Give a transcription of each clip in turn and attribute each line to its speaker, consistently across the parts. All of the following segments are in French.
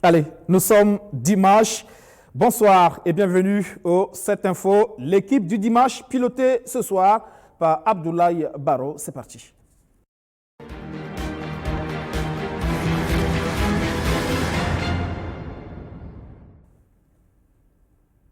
Speaker 1: Allez, nous sommes dimanche. Bonsoir et bienvenue au 7 Info. L'équipe du dimanche pilotée ce soir par Abdoulaye Baro. C'est parti.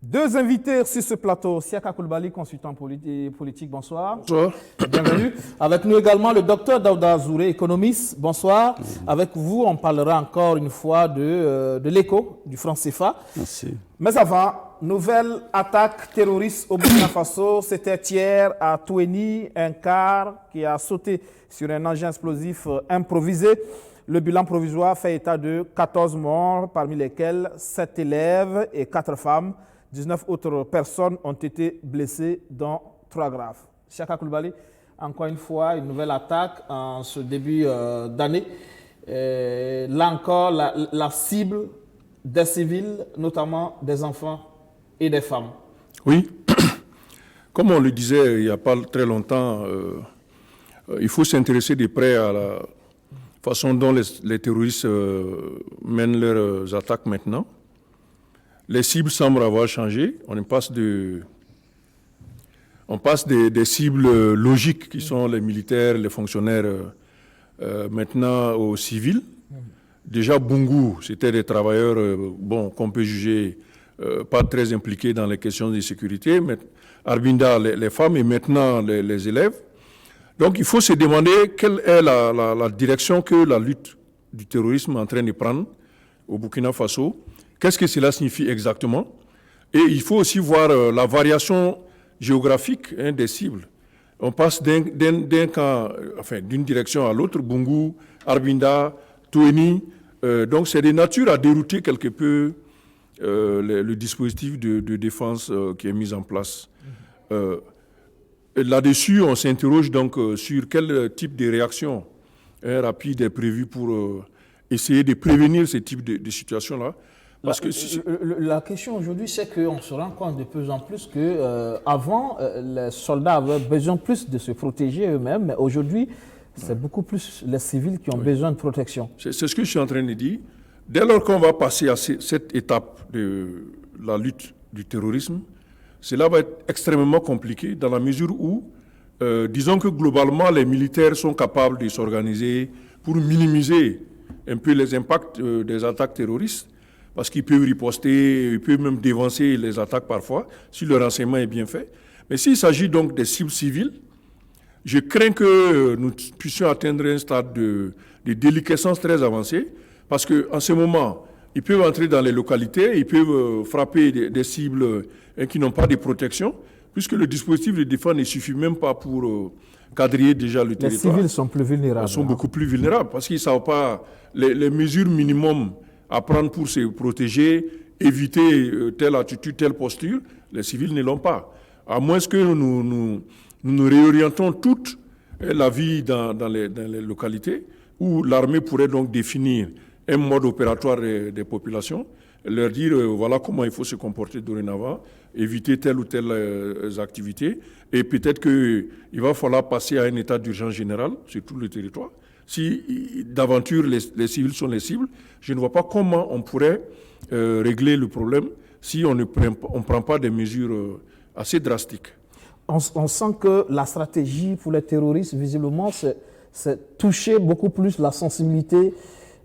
Speaker 1: Deux invités sur ce plateau. Siaka Koulibaly, consultant politique, bonsoir.
Speaker 2: Bonsoir.
Speaker 1: Bienvenue. Avec nous également le docteur Daouda Zouré, économiste, bonsoir. Avec vous, on parlera encore une fois de l'écho du franc CFA.
Speaker 2: Merci.
Speaker 1: Mais avant, nouvelle attaque terroriste au Burkina Faso. C'était hier à Touéni, un car qui a sauté sur un engin explosif improvisé. Le bilan provisoire fait état de 14 morts, parmi lesquels 7 élèves et 4 femmes. 19 autres personnes ont été blessées, dont 3 graves. Siaka Koulibaly, encore une fois, une nouvelle attaque en ce début d'année. Là encore, la cible des civils, notamment des enfants et des femmes.
Speaker 2: Oui, comme on le disait il n'y a pas très longtemps, il faut s'intéresser de près à la façon dont les terroristes mènent leurs attaques maintenant. Les cibles semblent avoir changé. On passe des cibles logiques qui sont les militaires, les fonctionnaires, maintenant aux civils. Déjà, Bungu, c'était des travailleurs qu'on peut juger pas très impliqués dans les questions de sécurité. Mais Arbinda, les femmes et maintenant les élèves. Donc, il faut se demander quelle est la direction que la lutte du terrorisme est en train de prendre au Burkina Faso. Qu'est-ce que cela signifie exactement? Et il faut aussi voir la variation géographique des cibles. On passe d'une direction à l'autre, Bungu, Arbinda, Touéni. Donc c'est de nature à dérouter quelque peu le dispositif de défense qui est mis en place. Là-dessus, on s'interroge donc sur quel type de réaction rapide est prévue pour essayer de prévenir ce type de situation-là.
Speaker 1: Parce que la question aujourd'hui, c'est qu'on se rend compte de plus en plus qu'avant, les soldats avaient besoin plus de se protéger eux-mêmes, mais aujourd'hui, c'est beaucoup plus les civils qui ont besoin de protection.
Speaker 2: C'est ce que je suis en train de dire. Dès lors qu'on va passer à cette étape de la lutte du terrorisme, cela va être extrêmement compliqué dans la mesure où, disons que globalement, les militaires sont capables de s'organiser pour minimiser un peu les impacts des attaques terroristes. Parce qu'ils peuvent riposter, ils peuvent même dévancer les attaques parfois, si le renseignement est bien fait. Mais s'il s'agit donc des cibles civiles, je crains que nous puissions atteindre un stade de déliquescence très avancé, parce qu'en ce moment, ils peuvent entrer dans les localités, ils peuvent frapper des cibles qui n'ont pas de protection, puisque le dispositif de défense ne suffit même pas pour quadriller déjà le territoire.
Speaker 1: Les civils sont plus vulnérables.
Speaker 2: Ils sont beaucoup plus vulnérables, parce qu'ils ne savent pas les mesures minimum à prendre pour se protéger, éviter telle attitude, telle posture, les civils ne l'ont pas. À moins que nous réorientons toute la vie dans les localités, où l'armée pourrait donc définir un mode opératoire des populations, leur dire voilà comment il faut se comporter dorénavant, éviter telle ou telle activité, et peut-être qu'il va falloir passer à un état d'urgence général sur tout le territoire. Si d'aventure les civils sont les cibles, je ne vois pas comment on pourrait régler le problème si on ne prend pas des mesures assez drastiques.
Speaker 1: On sent que la stratégie pour les terroristes, visiblement, c'est toucher beaucoup plus la sensibilité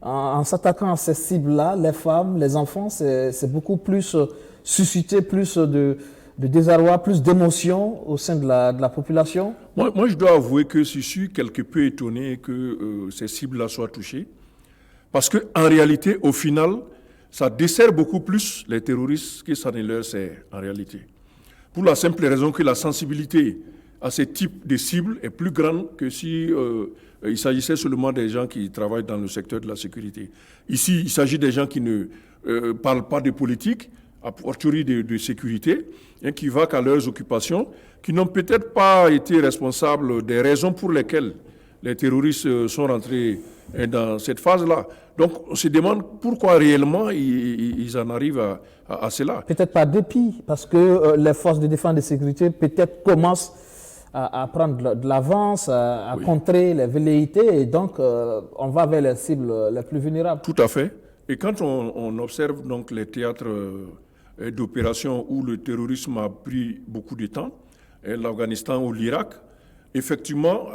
Speaker 1: en s'attaquant à ces cibles-là, les femmes, les enfants, c'est beaucoup plus susciter plus de désarroi, plus d'émotion au sein de la population?
Speaker 2: Moi, je dois avouer que je suis quelque peu étonné que ces cibles-là soient touchées. Parce qu'en réalité, au final, ça dessert beaucoup plus les terroristes que ça ne leur sert en réalité. Pour la simple raison que la sensibilité à ce type de cibles est plus grande que si il s'agissait seulement des gens qui travaillent dans le secteur de la sécurité. Ici, il s'agit des gens qui ne parlent pas de politique, a fortiori de sécurité, qui vaquent à leurs occupations, qui n'ont peut-être pas été responsables des raisons pour lesquelles les terroristes sont rentrés dans cette phase-là. Donc on se demande pourquoi réellement ils en arrivent à cela.
Speaker 1: Peut-être par dépit, parce que les forces de défense et de sécurité peut-être commencent à prendre de l'avance, à contrer les velléités, et donc on va vers les cibles les plus vulnérables.
Speaker 2: Tout à fait. Et quand on observe donc les théâtres d'opération où le terrorisme a pris beaucoup de temps, l'Afghanistan ou l'Irak, effectivement,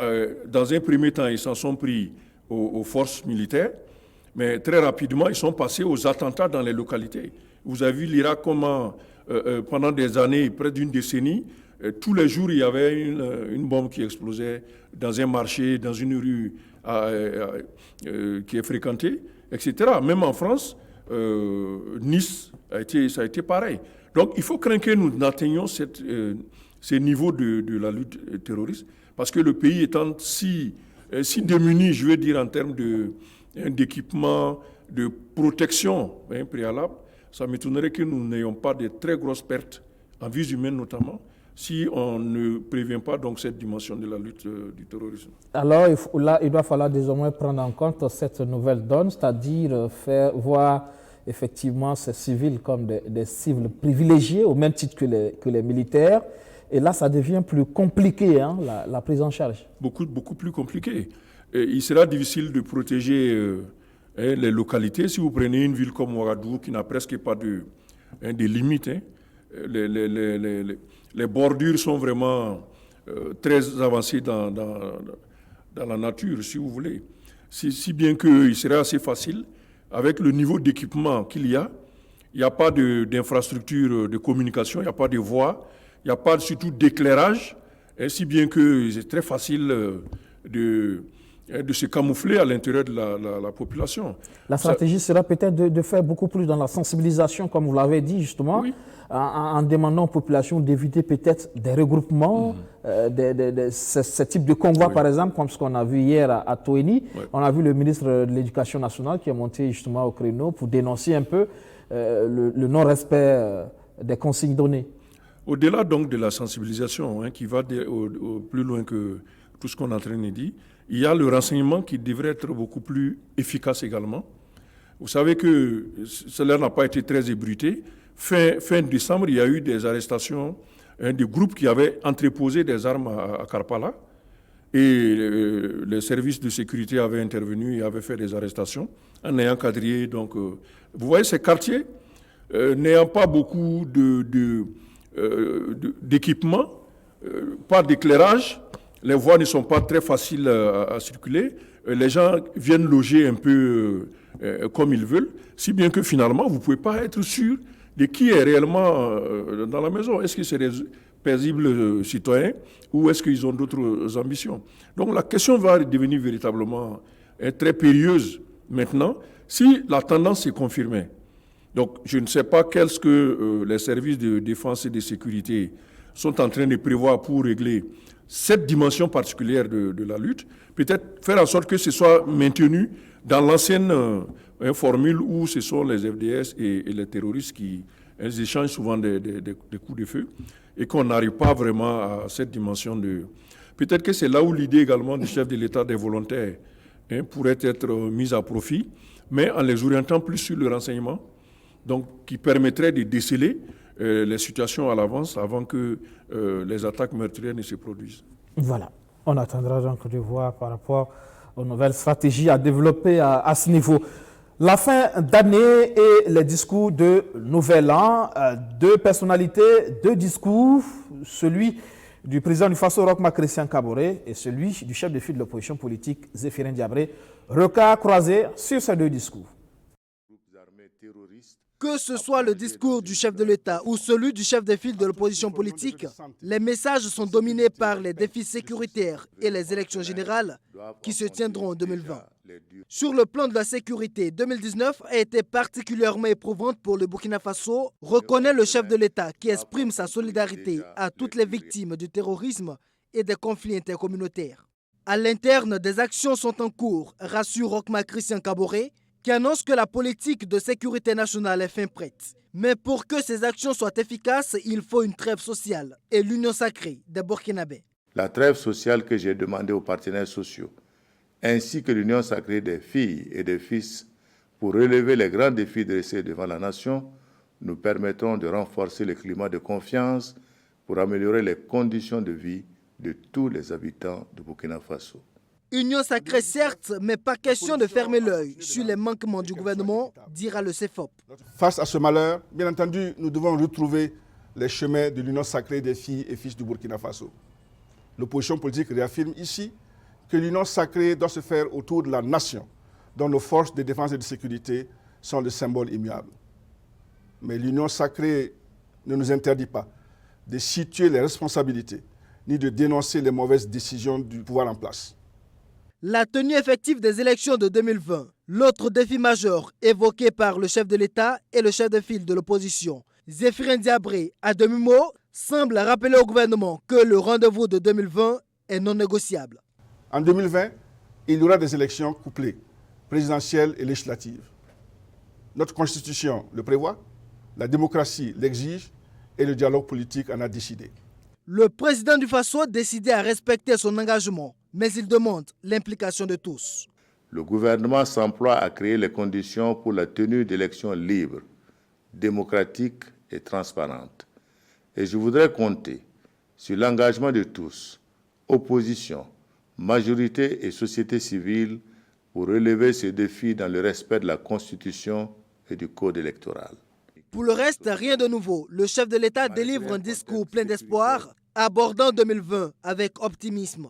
Speaker 2: dans un premier temps, ils s'en sont pris aux forces militaires, mais très rapidement, ils sont passés aux attentats dans les localités. Vous avez vu l'Irak comment, pendant des années, près d'une décennie, tous les jours, il y avait une bombe qui explosait dans un marché, dans une rue qui est fréquentée, etc. Même en France, Nice, ça a été pareil. Donc, il faut craindre que nous atteignions ces niveaux de la lutte terroriste, parce que le pays étant si démuni, je veux dire, en termes d'équipement, de protection préalable, ça m'étonnerait que nous n'ayons pas de très grosses pertes en vies humaines notamment, si on ne prévient pas donc cette dimension de la lutte du terrorisme.
Speaker 1: Alors il doit falloir désormais prendre en compte cette nouvelle donne, c'est-à-dire faire voir effectivement ces civils comme des cibles privilégiées au même titre que les militaires. Et là, ça devient plus compliqué, hein, la prise en charge.
Speaker 2: Beaucoup plus compliqué. Et il sera difficile de protéger les localités. Si vous prenez une ville comme Ouagadougou qui n'a presque pas de limites, les bordures sont vraiment très avancées dans la nature, si vous voulez. Si bien qu'il serait assez facile, avec le niveau d'équipement qu'il y a, il n'y a pas d'infrastructure de communication, il n'y a pas de voies, il n'y a pas surtout d'éclairage, si bien que c'est très facile de se camoufler à l'intérieur de la population.
Speaker 1: La stratégie sera peut-être de faire beaucoup plus dans la sensibilisation, comme vous l'avez dit justement, oui, en demandant aux populations d'éviter peut-être des regroupements, ce type de convoi, oui, par exemple, comme ce qu'on a vu hier à Toeni. Oui. On a vu le ministre de l'Éducation nationale qui est monté justement au créneau pour dénoncer un peu le non-respect des consignes données.
Speaker 2: Au-delà donc de la sensibilisation, qui va plus loin que tout ce qu'on est en train de dire, il y a le renseignement qui devrait être beaucoup plus efficace également. Vous savez que cela n'a pas été très ébruité. Fin décembre, il y a eu des arrestations de groupes qui avaient entreposé des armes à Karpala. Et les services de sécurité avaient intervenu et avaient fait des arrestations en ayant quadrillé. Donc, vous voyez, ces quartiers, n'ayant pas beaucoup d'équipement, pas d'éclairage, les voies ne sont pas très faciles à circuler. Les gens viennent loger un peu comme ils veulent, si bien que finalement, vous ne pouvez pas être sûr de qui est réellement dans la maison. Est-ce que c'est des paisibles citoyens ou est-ce qu'ils ont d'autres ambitions? Donc la question va devenir véritablement très périlleuse maintenant si la tendance est confirmée. Donc je ne sais pas qu'est-ce que les services de défense et de sécurité sont en train de prévoir pour régler cette dimension particulière de la lutte, peut-être faire en sorte que ce soit maintenu dans l'ancienne formule où ce sont les FDS et les terroristes qui échangent souvent des coups de feu et qu'on n'arrive pas vraiment à cette dimension de... Peut-être que c'est là où l'idée également du chef de l'État des volontaires pourrait être mise à profit, mais en les orientant plus sur le renseignement, donc qui permettrait de déceler les situations à l'avance avant que les attaques meurtrières ne se produisent.
Speaker 1: Voilà. On attendra donc de voir par rapport aux nouvelles stratégies à développer à ce niveau. La fin d'année et les discours de Nouvel An, deux personnalités, deux discours, celui du président du Faso, Roch-Marc Christian Kaboré, et celui du chef de file de l'opposition politique, Zéphirin Diabré, regard croisé sur ces deux discours.
Speaker 3: Que ce soit le discours du chef de l'État ou celui du chef de file de l'opposition politique, les messages sont dominés par les défis sécuritaires et les élections générales qui se tiendront en 2020. Sur le plan de la sécurité, 2019 a été particulièrement éprouvante pour le Burkina Faso, reconnaît le chef de l'État qui exprime sa solidarité à toutes les victimes du terrorisme et des conflits intercommunautaires. À l'interne, des actions sont en cours, rassure Roch-Marc Christian Kaboré, qui annonce que la politique de sécurité nationale est fin prête. Mais pour que ces actions soient efficaces, il faut une trêve sociale et l'union sacrée des Burkinabés.
Speaker 4: La trêve sociale que j'ai demandée aux partenaires sociaux, ainsi que l'union sacrée des filles et des fils pour relever les grands défis dressés devant la nation, nous permettront de renforcer le climat de confiance pour améliorer les conditions de vie de tous les habitants du Burkina Faso.
Speaker 3: Union sacrée certes, mais pas question de fermer l'œil sur les manquements du gouvernement, dira le CEFOP.
Speaker 5: Face à ce malheur, bien entendu, nous devons retrouver les chemins de l'union sacrée des filles et fils du Burkina Faso. L'opposition politique réaffirme ici que l'union sacrée doit se faire autour de la nation, dont nos forces de défense et de sécurité sont le symbole immuable. Mais l'union sacrée ne nous interdit pas de situer les responsabilités, ni de dénoncer les mauvaises décisions du pouvoir en place.
Speaker 3: La tenue effective des élections de 2020, l'autre défi majeur évoqué par le chef de l'État et le chef de file de l'opposition, Zéphirin Diabré, à demi-mot, semble rappeler au gouvernement que le rendez-vous de 2020 est non négociable.
Speaker 5: En 2020, il y aura des élections couplées, présidentielles et législatives. Notre Constitution le prévoit, la démocratie l'exige et le dialogue politique en a décidé.
Speaker 3: Le président du Faso a décidé à respecter son engagement, mais il demande l'implication de tous.
Speaker 4: Le gouvernement s'emploie à créer les conditions pour la tenue d'élections libres, démocratiques et transparentes. Et je voudrais compter sur l'engagement de tous, opposition, majorité et société civile, pour relever ce défi dans le respect de la Constitution et du Code électoral.
Speaker 3: Pour le reste, rien de nouveau. Le chef de l'État délivre un discours plein d'espoir, abordant 2020 avec optimisme.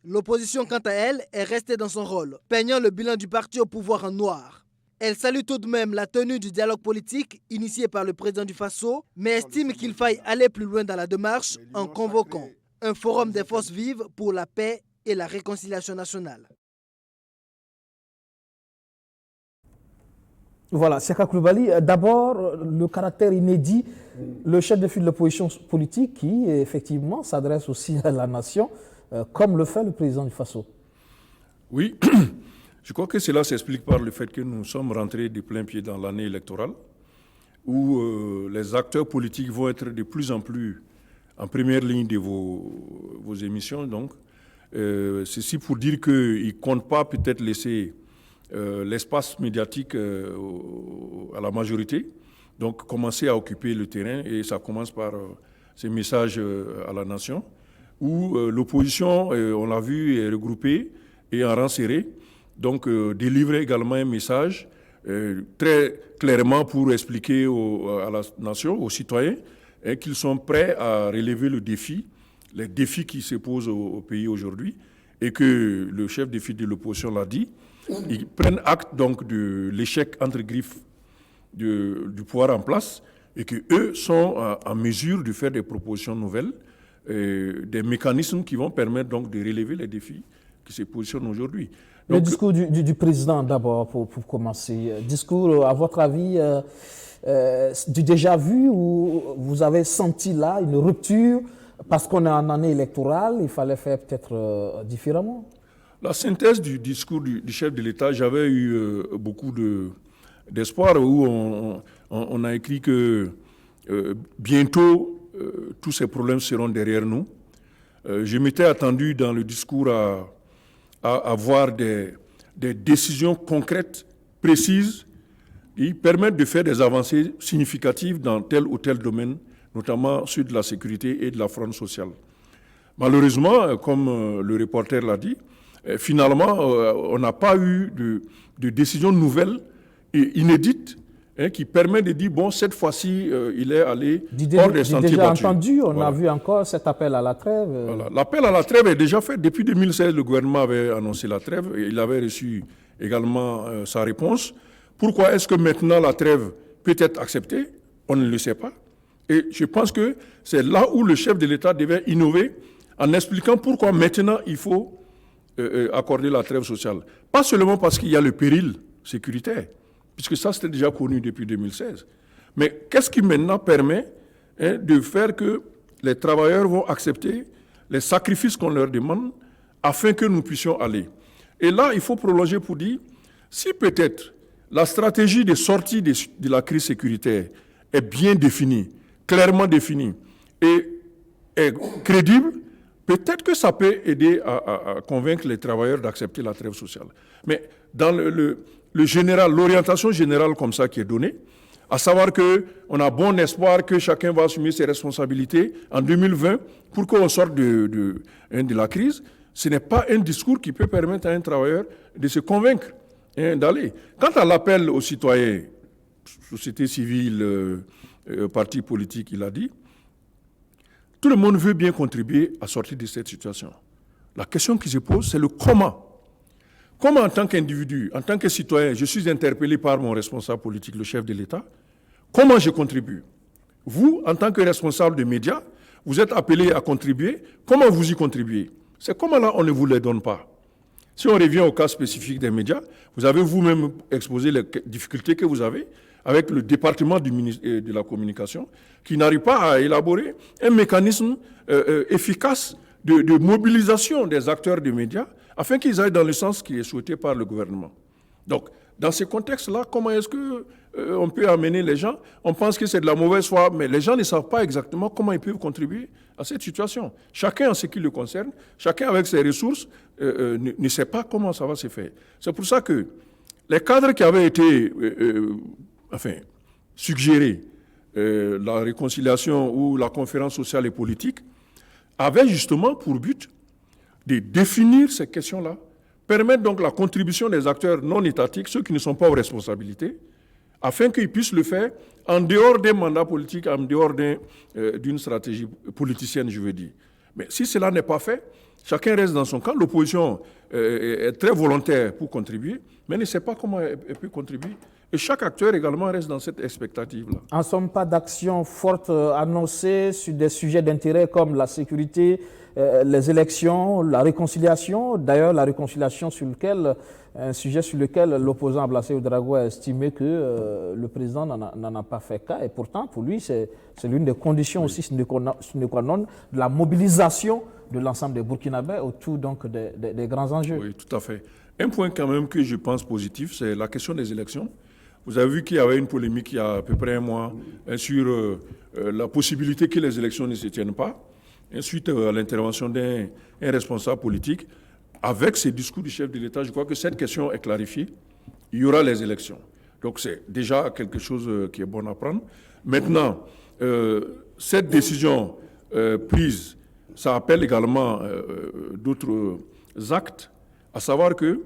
Speaker 3: L'opposition, quant à elle, est restée dans son rôle, peignant le bilan du parti au pouvoir en noir. Elle salue tout de même la tenue du dialogue politique initié par le président du Faso, mais estime qu'il faille aller plus loin dans la démarche en convoquant un forum des forces vives pour la paix et la réconciliation nationale.
Speaker 1: Voilà, Siaka Coulibaly, d'abord le caractère inédit, le chef de file de l'opposition politique qui effectivement s'adresse aussi à la nation, comme le fait le président du Faso.
Speaker 2: Oui, je crois que cela s'explique par le fait que nous sommes rentrés de plein pied dans l'année électorale, où les acteurs politiques vont être de plus en plus en première ligne de vos émissions. Donc, ceci pour dire qu'ils ne comptent pas peut-être laisser l'espace médiatique à la majorité, donc commencer à occuper le terrain, et ça commence par ces messages à la nation, où l'opposition, on l'a vu, est regroupée et en rang serré, donc délivrer également un message très clairement pour expliquer à la nation, aux citoyens, qu'ils sont prêts à relever le défi, les défis qui se posent au pays aujourd'hui, et que le chef de file de l'opposition l'a dit. Ils prennent acte donc de l'échec entre griffes du pouvoir en place, et qu'eux sont en mesure de faire des propositions nouvelles, des mécanismes qui vont permettre donc de relever les défis qui se positionnent aujourd'hui.
Speaker 1: Le discours du président d'abord pour commencer. Discours, à votre avis, du déjà vu, ou vous avez senti là une rupture parce qu'on est en année électorale, il fallait faire peut-être différemment?
Speaker 2: La synthèse du discours du chef de l'État, j'avais eu beaucoup d'espoir, où on a écrit que bientôt tous ces problèmes seront derrière nous. Je m'étais attendu dans le discours à avoir des décisions concrètes, précises, qui permettent de faire des avancées significatives dans tel ou tel domaine, notamment celui de la sécurité et de la fraude sociale. Malheureusement, comme le reporter l'a dit, finalement, on n'a pas eu de décision nouvelle et inédite qui permet de dire, bon, cette fois-ci, il est allé hors des sentiers battus.
Speaker 1: Déjà entendu, on a vu encore cet appel à la trêve.
Speaker 2: Voilà. L'appel à la trêve est déjà fait. Depuis 2016, le gouvernement avait annoncé la trêve et il avait reçu également sa réponse. Pourquoi est-ce que maintenant la trêve peut être acceptée? On ne le sait pas. Et je pense que c'est là où le chef de l'État devait innover en expliquant pourquoi maintenant il faut accorder la trêve sociale. Pas seulement parce qu'il y a le péril sécuritaire, puisque ça c'était déjà connu depuis 2016. Mais qu'est-ce qui maintenant permet de faire que les travailleurs vont accepter les sacrifices qu'on leur demande afin que nous puissions aller? Et là, il faut prolonger pour dire, si peut-être la stratégie de sortie de la crise sécuritaire est bien définie, clairement définie et est crédible, peut-être que ça peut aider à convaincre les travailleurs d'accepter la trêve sociale. Mais dans le général, l'orientation générale comme ça qui est donnée, à savoir qu'on a bon espoir que chacun va assumer ses responsabilités en 2020 pour qu'on sorte de la crise, ce n'est pas un discours qui peut permettre à un travailleur de se convaincre d'aller. Quant à l'appel aux citoyens, société civile, partis politiques, il a dit, tout le monde veut bien contribuer à sortir de cette situation. La question qui se pose, c'est le comment. Comment en tant qu'individu, en tant que citoyen, je suis interpellé par mon responsable politique, le chef de l'État, comment je contribue? Vous, en tant que responsable des médias, vous êtes appelé à contribuer. Comment vous y contribuez? Ces comment-là, on ne vous les donne pas. Si on revient au cas spécifique des médias, vous avez vous-même exposé les difficultés que vous avez avec le département de la communication qui n'arrive pas à élaborer un mécanisme efficace de mobilisation des acteurs des médias afin qu'ils aillent dans le sens qui est souhaité par le gouvernement. Donc, dans ce contexte-là, comment est-ce qu'on peut amener les gens? On pense que c'est de la mauvaise foi, mais les gens ne savent pas exactement comment ils peuvent contribuer à cette situation. Chacun en ce qui le concerne, chacun avec ses ressources, ne sait pas comment ça va se faire. C'est pour ça que les cadres qui avaient été suggérés, la réconciliation ou la conférence sociale et politique, avaient justement pour but de définir ces questions-là, permettre donc la contribution des acteurs non étatiques, ceux qui ne sont pas aux responsabilités, afin qu'ils puissent le faire en dehors des mandats politiques, en dehors d'une stratégie politicienne, je veux dire. Mais si cela n'est pas fait, chacun reste dans son camp. L'opposition est très volontaire pour contribuer, mais ne sait pas comment elle peut contribuer. Et chaque acteur également reste dans cette expectative-là.
Speaker 1: En somme, pas d'action forte annoncée sur des sujets d'intérêt comme la sécurité, les élections, la réconciliation. D'ailleurs, la réconciliation un sujet sur lequel l'opposant Blasé Ouedraogo a estimé que le président n'en a pas fait cas. Et pourtant, pour lui, c'est l'une des conditions aussi sine qua non de la mobilisation de l'ensemble des Burkinabés autour donc des grands enjeux.
Speaker 2: Oui, tout à fait. Un point quand même que je pense positif, c'est la question des élections. Vous avez vu qu'il y avait une polémique il y a à peu près un mois sur la possibilité que les élections ne se tiennent pas. Suite à l'intervention d'un responsable politique, avec ce discours du chef de l'État, je crois que cette question est clarifiée. Il y aura les élections. Donc c'est déjà quelque chose qui est bon à prendre. Maintenant, cette décision prise, ça appelle également d'autres actes, à savoir qu'il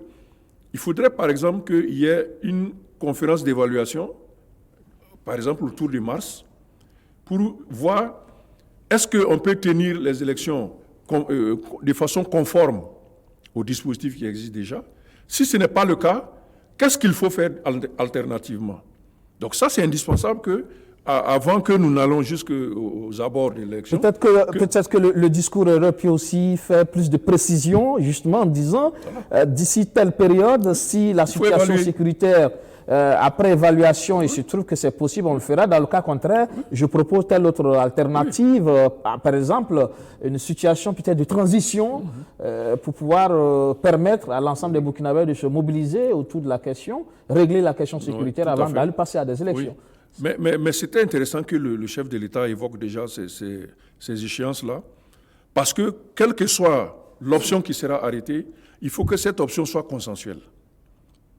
Speaker 2: faudrait par exemple qu'il y ait une conférence d'évaluation, par exemple autour du mars, pour voir est-ce qu'on peut tenir les élections de façon conforme aux dispositifs qui existent déjà. Si ce n'est pas le cas, qu'est-ce qu'il faut faire alternativement? Donc ça, c'est indispensable avant que nous n'allons jusqu'aux abords de l'élection.
Speaker 1: Peut-être que le discours aurait pu aussi faire plus de précision, justement en disant, d'ici telle période, si la situation sécuritaire, après évaluation, il se trouve que c'est possible, on le fera. Dans le cas contraire, je propose telle autre alternative, par exemple, une situation peut-être de transition pour pouvoir permettre à l'ensemble des Burkinabés de se mobiliser autour de la question, régler la question sécuritaire avant d'aller passer à des élections.
Speaker 2: Oui. Mais c'était intéressant que le chef de l'État évoque déjà ces échéances-là, parce que quelle que soit l'option qui sera arrêtée, il faut que cette option soit consensuelle.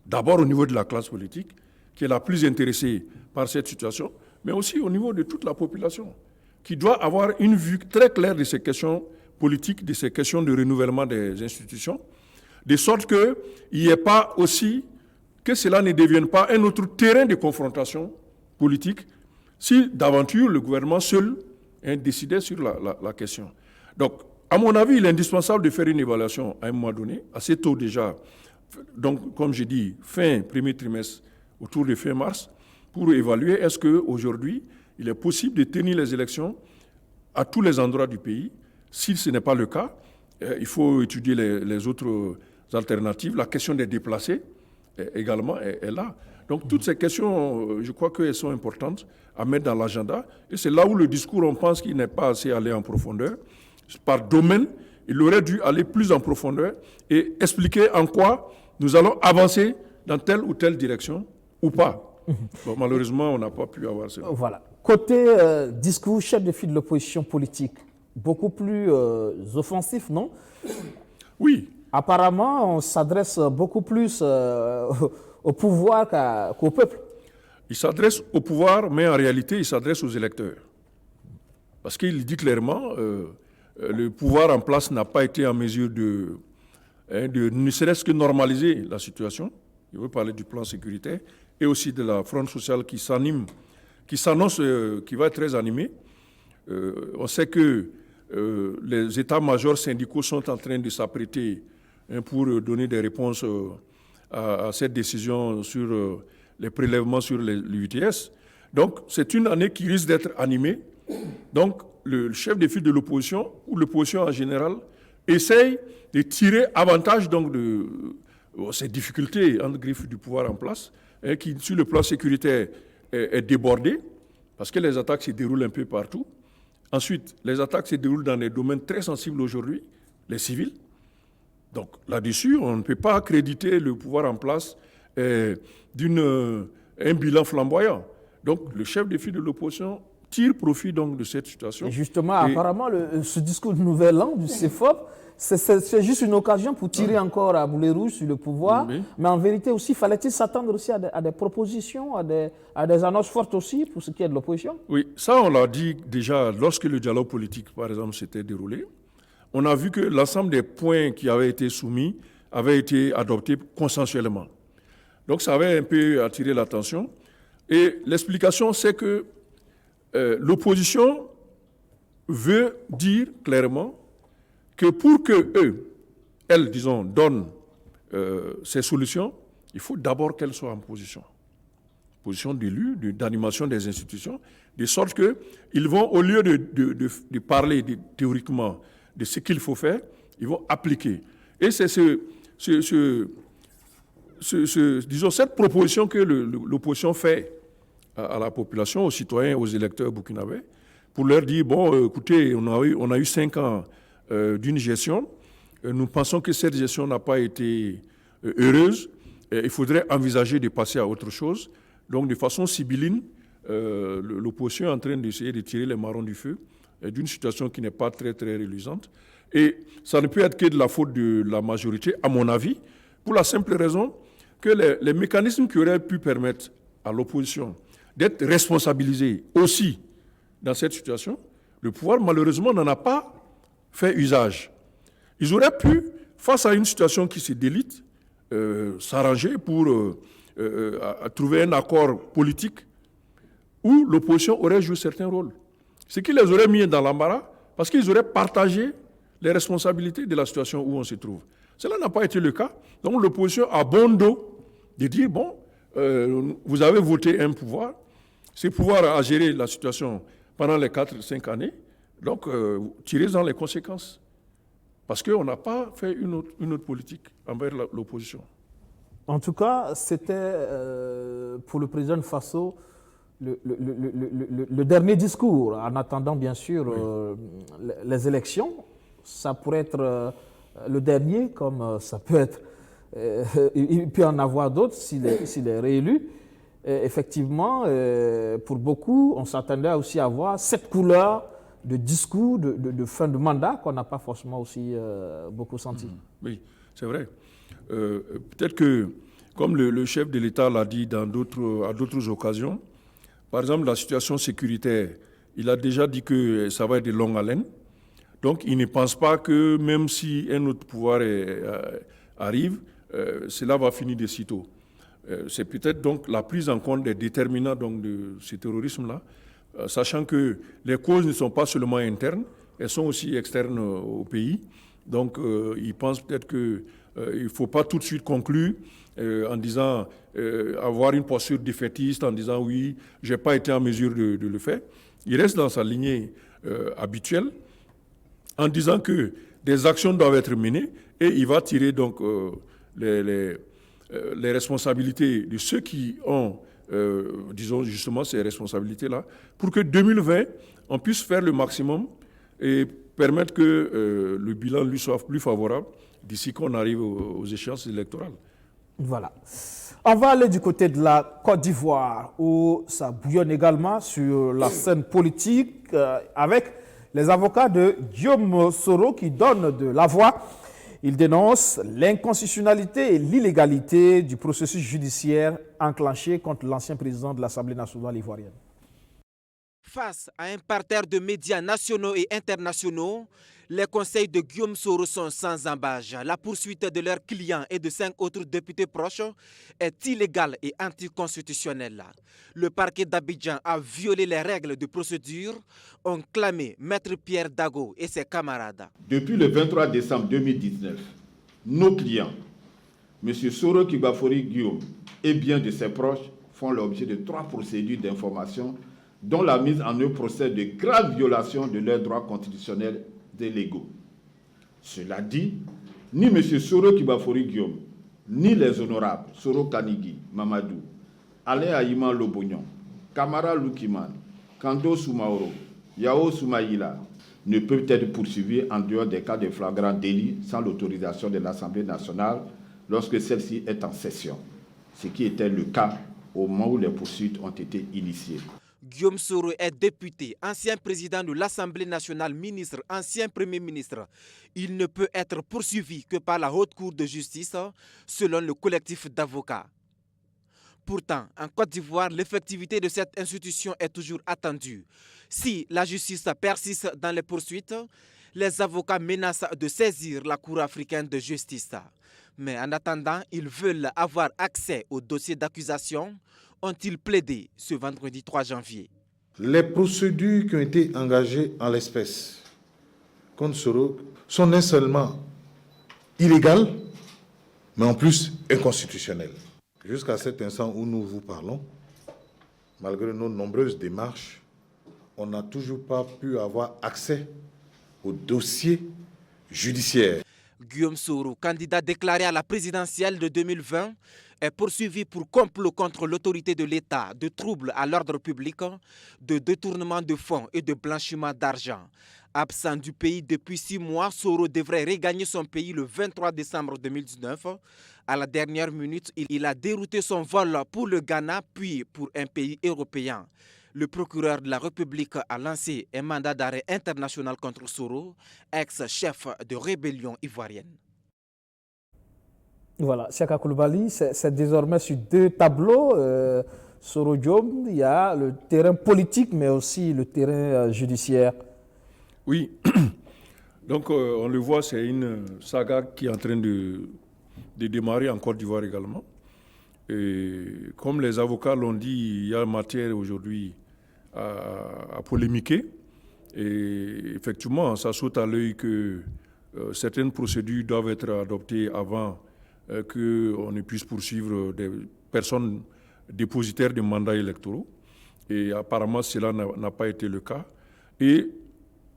Speaker 2: D'abord au niveau de la classe politique, qui est la plus intéressée par cette situation, mais aussi au niveau de toute la population, qui doit avoir une vue très claire de ces questions politiques, de ces questions de renouvellement des institutions, de sorte qu'il n'y ait pas aussi, que cela ne devienne pas un autre terrain de confrontation politique, si d'aventure le gouvernement seul décidait sur la question. Donc, à mon avis, il est indispensable de faire une évaluation à un moment donné, assez tôt déjà. Donc, comme je dis, fin premier trimestre, autour de fin mars, pour évaluer est-ce qu'aujourd'hui, il est possible de tenir les élections à tous les endroits du pays. Si ce n'est pas le cas, il faut étudier les autres alternatives. La question des déplacés également est là. Donc, toutes ces questions, je crois qu'elles sont importantes à mettre dans l'agenda. Et c'est là où le discours, on pense qu'il n'est pas assez allé en profondeur. Par domaine, il aurait dû aller plus en profondeur et expliquer en quoi nous allons avancer dans telle ou telle direction ou pas. Bon, malheureusement, on n'a pas pu avoir cela.
Speaker 1: Voilà. Côté discours, chef de file de l'opposition politique, beaucoup plus offensif, non?
Speaker 2: Oui.
Speaker 1: Apparemment, on s'adresse beaucoup plus au pouvoir qu'au peuple.
Speaker 2: Il s'adresse au pouvoir, mais en réalité, il s'adresse aux électeurs. Parce qu'il dit clairement, le pouvoir en place n'a pas été en mesure de de ne serait-ce que normaliser la situation. Je veux parler du plan sécuritaire et aussi de la fronde sociale qui s'annonce, qui va être très animée. On sait que les états-majors syndicaux sont en train de s'apprêter pour donner des réponses à cette décision sur les prélèvements sur l'UTS. Donc, c'est une année qui risque d'être animée. Donc, le chef de file de l'opposition, ou l'opposition en général, essaye de tirer avantage donc, de ces difficultés entre griffes du pouvoir en place, qui, sur le plan sécuritaire, est débordé, parce que les attaques se déroulent un peu partout. Ensuite, les attaques se déroulent dans des domaines très sensibles aujourd'hui, les civils. Donc là-dessus, on ne peut pas accréditer le pouvoir en place d'un bilan flamboyant. Donc le chef de file de l'opposition tire profit donc, de cette situation.
Speaker 1: Et justement, apparemment, ce discours de Nouvel An du CEFOP, c'est juste une occasion pour tirer encore à boulet rouge sur le pouvoir. Oui. Mais en vérité aussi, fallait-il s'attendre aussi à des propositions, à des annonces fortes aussi pour ce qui est de l'opposition?
Speaker 2: Oui, ça on l'a dit déjà lorsque le dialogue politique, par exemple, s'était déroulé. On a vu que l'ensemble des points qui avaient été soumis avaient été adoptés consensuellement. Donc ça avait un peu attiré l'attention. Et l'explication, c'est que l'opposition veut dire clairement que pour qu'elle, disons, donne ces solutions, il faut d'abord qu'elle soit en position d'élus, d'animation des institutions, de sorte qu'ils vont, au lieu de parler théoriquement de ce qu'il faut faire, ils vont appliquer. Et c'est disons, cette proposition que l'opposition fait à la population, aux citoyens, aux électeurs burkinabés, pour leur dire, bon, écoutez, on a eu 5 ans d'une gestion. Nous pensons que cette gestion n'a pas été heureuse. Il faudrait envisager de passer à autre chose. Donc, de façon sibylline, l'opposition est en train d'essayer de tirer les marrons du feu d'une situation qui n'est pas très, très reluisante. Et ça ne peut être que de la faute de la majorité, à mon avis, pour la simple raison que les mécanismes qui auraient pu permettre à l'opposition d'être responsabilisée aussi dans cette situation, le pouvoir, malheureusement, n'en a pas fait usage. Ils auraient pu, face à une situation qui se délite, s'arranger pour trouver un accord politique où l'opposition aurait joué certains rôles. Ce qui les aurait mis dans l'embarras, parce qu'ils auraient partagé les responsabilités de la situation où on se trouve. Cela n'a pas été le cas. Donc l'opposition a bon dos de dire, bon, vous avez voté un pouvoir, ce pouvoir a géré la situation pendant les 4-5 années, donc tirez-en les conséquences. Parce qu'on n'a pas fait une autre politique envers l'opposition.
Speaker 1: En tout cas, c'était pour le président de Faso le dernier discours, en attendant bien sûr les élections. Ça pourrait être le dernier, comme ça peut être. Il peut en avoir d'autres s'il est réélu. Effectivement, pour beaucoup, on s'attendait aussi à voir cette couleur de discours de fin de mandat qu'on n'a pas forcément aussi beaucoup senti.
Speaker 2: Oui, c'est vrai. Peut-être que, comme le chef de l'État l'a dit à d'autres occasions, par exemple, la situation sécuritaire, il a déjà dit que ça va être de longue haleine. Donc, il ne pense pas que même si un autre pouvoir arrive, cela va finir de sitôt. C'est peut-être donc la prise en compte des déterminants donc, de ce terrorisme-là, sachant que les causes ne sont pas seulement internes, elles sont aussi externes au pays. Donc, il pense peut-être qu'il ne faut pas tout de suite conclure en disant, avoir une posture défaitiste, en disant oui, je n'ai pas été en mesure de le faire. Il reste dans sa lignée habituelle, en disant que des actions doivent être menées et il va tirer donc les responsabilités de ceux qui ont, disons justement ces responsabilités-là, pour que 2020, on puisse faire le maximum et permettre que le bilan lui soit plus favorable d'ici qu'on arrive aux échéances électorales.
Speaker 1: Voilà. On va aller du côté de la Côte d'Ivoire, où ça bouillonne également sur la scène politique, avec les avocats de Guillaume Soro qui donnent de la voix. Ils dénoncent l'inconstitutionnalité et l'illégalité du processus judiciaire enclenché contre l'ancien président de l'Assemblée nationale ivoirienne.
Speaker 6: Face à un parterre de médias nationaux et internationaux, les conseils de Guillaume Soro sont sans embâche. La poursuite de leurs clients et de 5 autres députés proches est illégale et anticonstitutionnelle. Le parquet d'Abidjan a violé les règles de procédure, ont clamé Maître Pierre Dago et ses camarades.
Speaker 7: Depuis le 23 décembre 2019, nos clients, M. Soro Kibafori Guillaume et bien de ses proches, font l'objet de 3 procédures d'information dont la mise en œuvre procède de graves violations de leurs droits constitutionnels et légaux. Cela dit, ni M. Soro Kibafori Guillaume, ni les honorables Soro Kanigi Mamadou, Alain Aïman Lobognon, Kamara Lukiman, Kando Soumaoro, Yao Soumaïla ne peuvent être poursuivis en dehors des cas de flagrant délit sans l'autorisation de l'Assemblée nationale lorsque celle-ci est en session, ce qui était le cas au moment où les poursuites ont été initiées.
Speaker 6: Guillaume Soro est député, ancien président de l'Assemblée nationale, ministre, ancien premier ministre. Il ne peut être poursuivi que par la Haute Cour de justice, selon le collectif d'avocats. Pourtant, en Côte d'Ivoire, l'effectivité de cette institution est toujours attendue. Si la justice persiste dans les poursuites, les avocats menacent de saisir la Cour africaine de justice. Mais en attendant, ils veulent avoir accès au dossier d'accusation, ont-ils plaidé ce vendredi 3 janvier.
Speaker 8: Les procédures qui ont été engagées en l'espèce contre Soro sont non seulement illégales, mais en plus inconstitutionnelles. Jusqu'à cet instant où nous vous parlons, malgré nos nombreuses démarches, on n'a toujours pas pu avoir accès au dossier judiciaire.
Speaker 6: Guillaume Soro, candidat déclaré à la présidentielle de 2020, est poursuivi pour complot contre l'autorité de l'État, de troubles à l'ordre public, de détournement de fonds et de blanchiment d'argent. Absent du pays depuis 6 mois, Soro devrait regagner son pays le 23 décembre 2019. À la dernière minute, il a dérouté son vol pour le Ghana, puis pour un pays européen. Le procureur de la République a lancé un mandat d'arrêt international contre Soro, ex-chef de rébellion ivoirienne.
Speaker 1: Voilà, Siaka Koulibaly, c'est désormais sur 2 tableaux. Soro Diom, il y a le terrain politique, mais aussi le terrain judiciaire.
Speaker 2: Oui, donc on le voit, c'est une saga qui est en train de démarrer en Côte d'Ivoire également. Et comme les avocats l'ont dit, il y a matière aujourd'hui à polémiquer. Et effectivement, ça saute à l'œil que certaines procédures doivent être adoptées avant qu'on ne puisse poursuivre des personnes dépositaires de mandats électoraux. Et apparemment, cela n'a pas été le cas. Et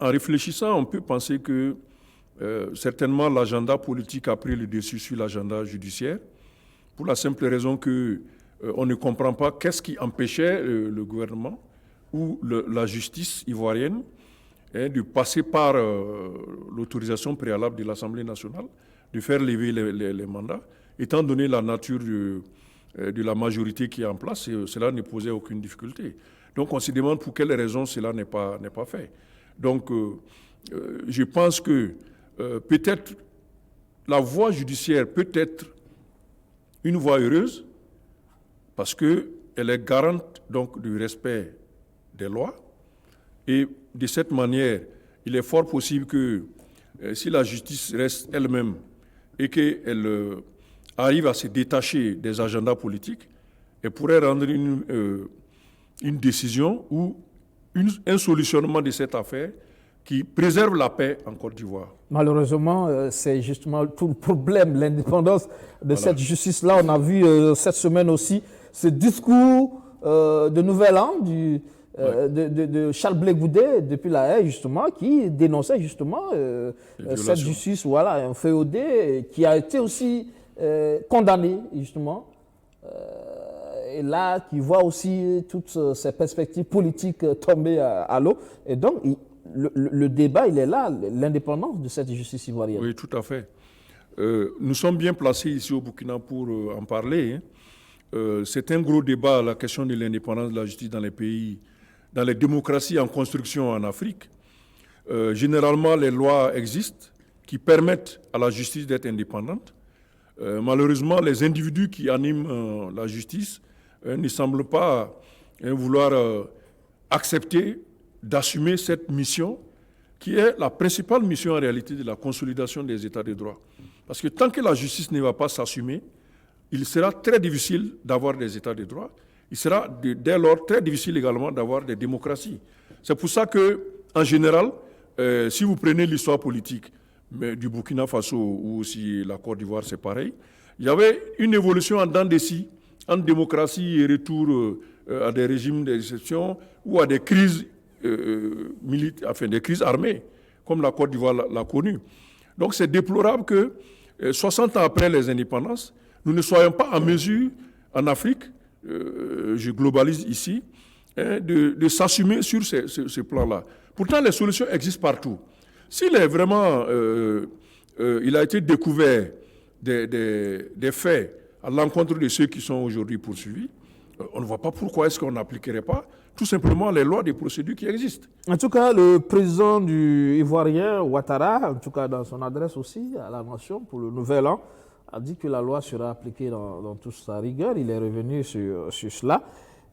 Speaker 2: en réfléchissant, on peut penser que certainement l'agenda politique a pris le dessus sur l'agenda judiciaire, pour la simple raison qu'on ne comprend pas qu'est-ce qui empêchait le gouvernement ou la justice ivoirienne de passer par l'autorisation préalable de l'Assemblée nationale, de faire lever les mandats, étant donné la nature de la majorité qui est en place, cela ne posait aucune difficulté. Donc on se demande pour quelles raisons cela n'est pas fait. Donc je pense que peut-être la voie judiciaire peut être une voie heureuse parce qu'elle est garante donc, du respect des lois. Et de cette manière, il est fort possible que si la justice reste elle-même et qu'elle arrive à se détacher des agendas politiques, elle pourrait rendre une décision ou un solutionnement de cette affaire qui préserve la paix en Côte d'Ivoire.
Speaker 1: Malheureusement, c'est justement tout le problème, l'indépendance de cette justice-là. On a vu cette semaine aussi ce discours de Nouvel An de Charles Blé Goudé depuis la Haye, justement, qui dénonçait justement cette justice, voilà, un féodé qui a été aussi condamné, justement. Et là, qui voit aussi toutes ces perspectives politiques tomber à l'eau. Et donc, le débat, il est là, l'indépendance de cette justice ivoirienne.
Speaker 2: Oui, tout à fait. Nous sommes bien placés ici au Burkina pour en parler. C'est un gros débat, la question de l'indépendance de la justice dans les pays, dans les démocraties en construction en Afrique. Généralement, les lois existent qui permettent à la justice d'être indépendante. Malheureusement, les individus qui animent la justice ne semblent pas vouloir accepté d'assumer cette mission qui est la principale mission en réalité de la consolidation des États de droit. Parce que tant que la justice ne va pas s'assumer, il sera très difficile d'avoir des États de droit. Il sera dès lors très difficile également d'avoir des démocraties. C'est pour ça que, en général, si vous prenez l'histoire politique du Burkina Faso ou aussi la Côte d'Ivoire, c'est pareil, il y avait une évolution en dents de scie, en démocratie et retour à des régimes d'exception ou à des crises des crises armées, comme la Côte d'Ivoire l'a connu. Donc c'est déplorable que 60 ans après les indépendances, nous ne soyons pas en mesure, en Afrique, je globalise ici, de s'assumer sur ce plan-là. Pourtant, les solutions existent partout. S'il est vraiment, il a été découvert des faits à l'encontre de ceux qui sont aujourd'hui poursuivis, on ne voit pas pourquoi est-ce qu'on n'appliquerait pas tout simplement les lois des procédures qui existent.
Speaker 1: En tout cas, le président du Ivoirien, Ouattara, en tout cas dans son adresse aussi à la nation pour le Nouvel An, a dit que la loi sera appliquée dans toute sa rigueur. Il est revenu sur cela.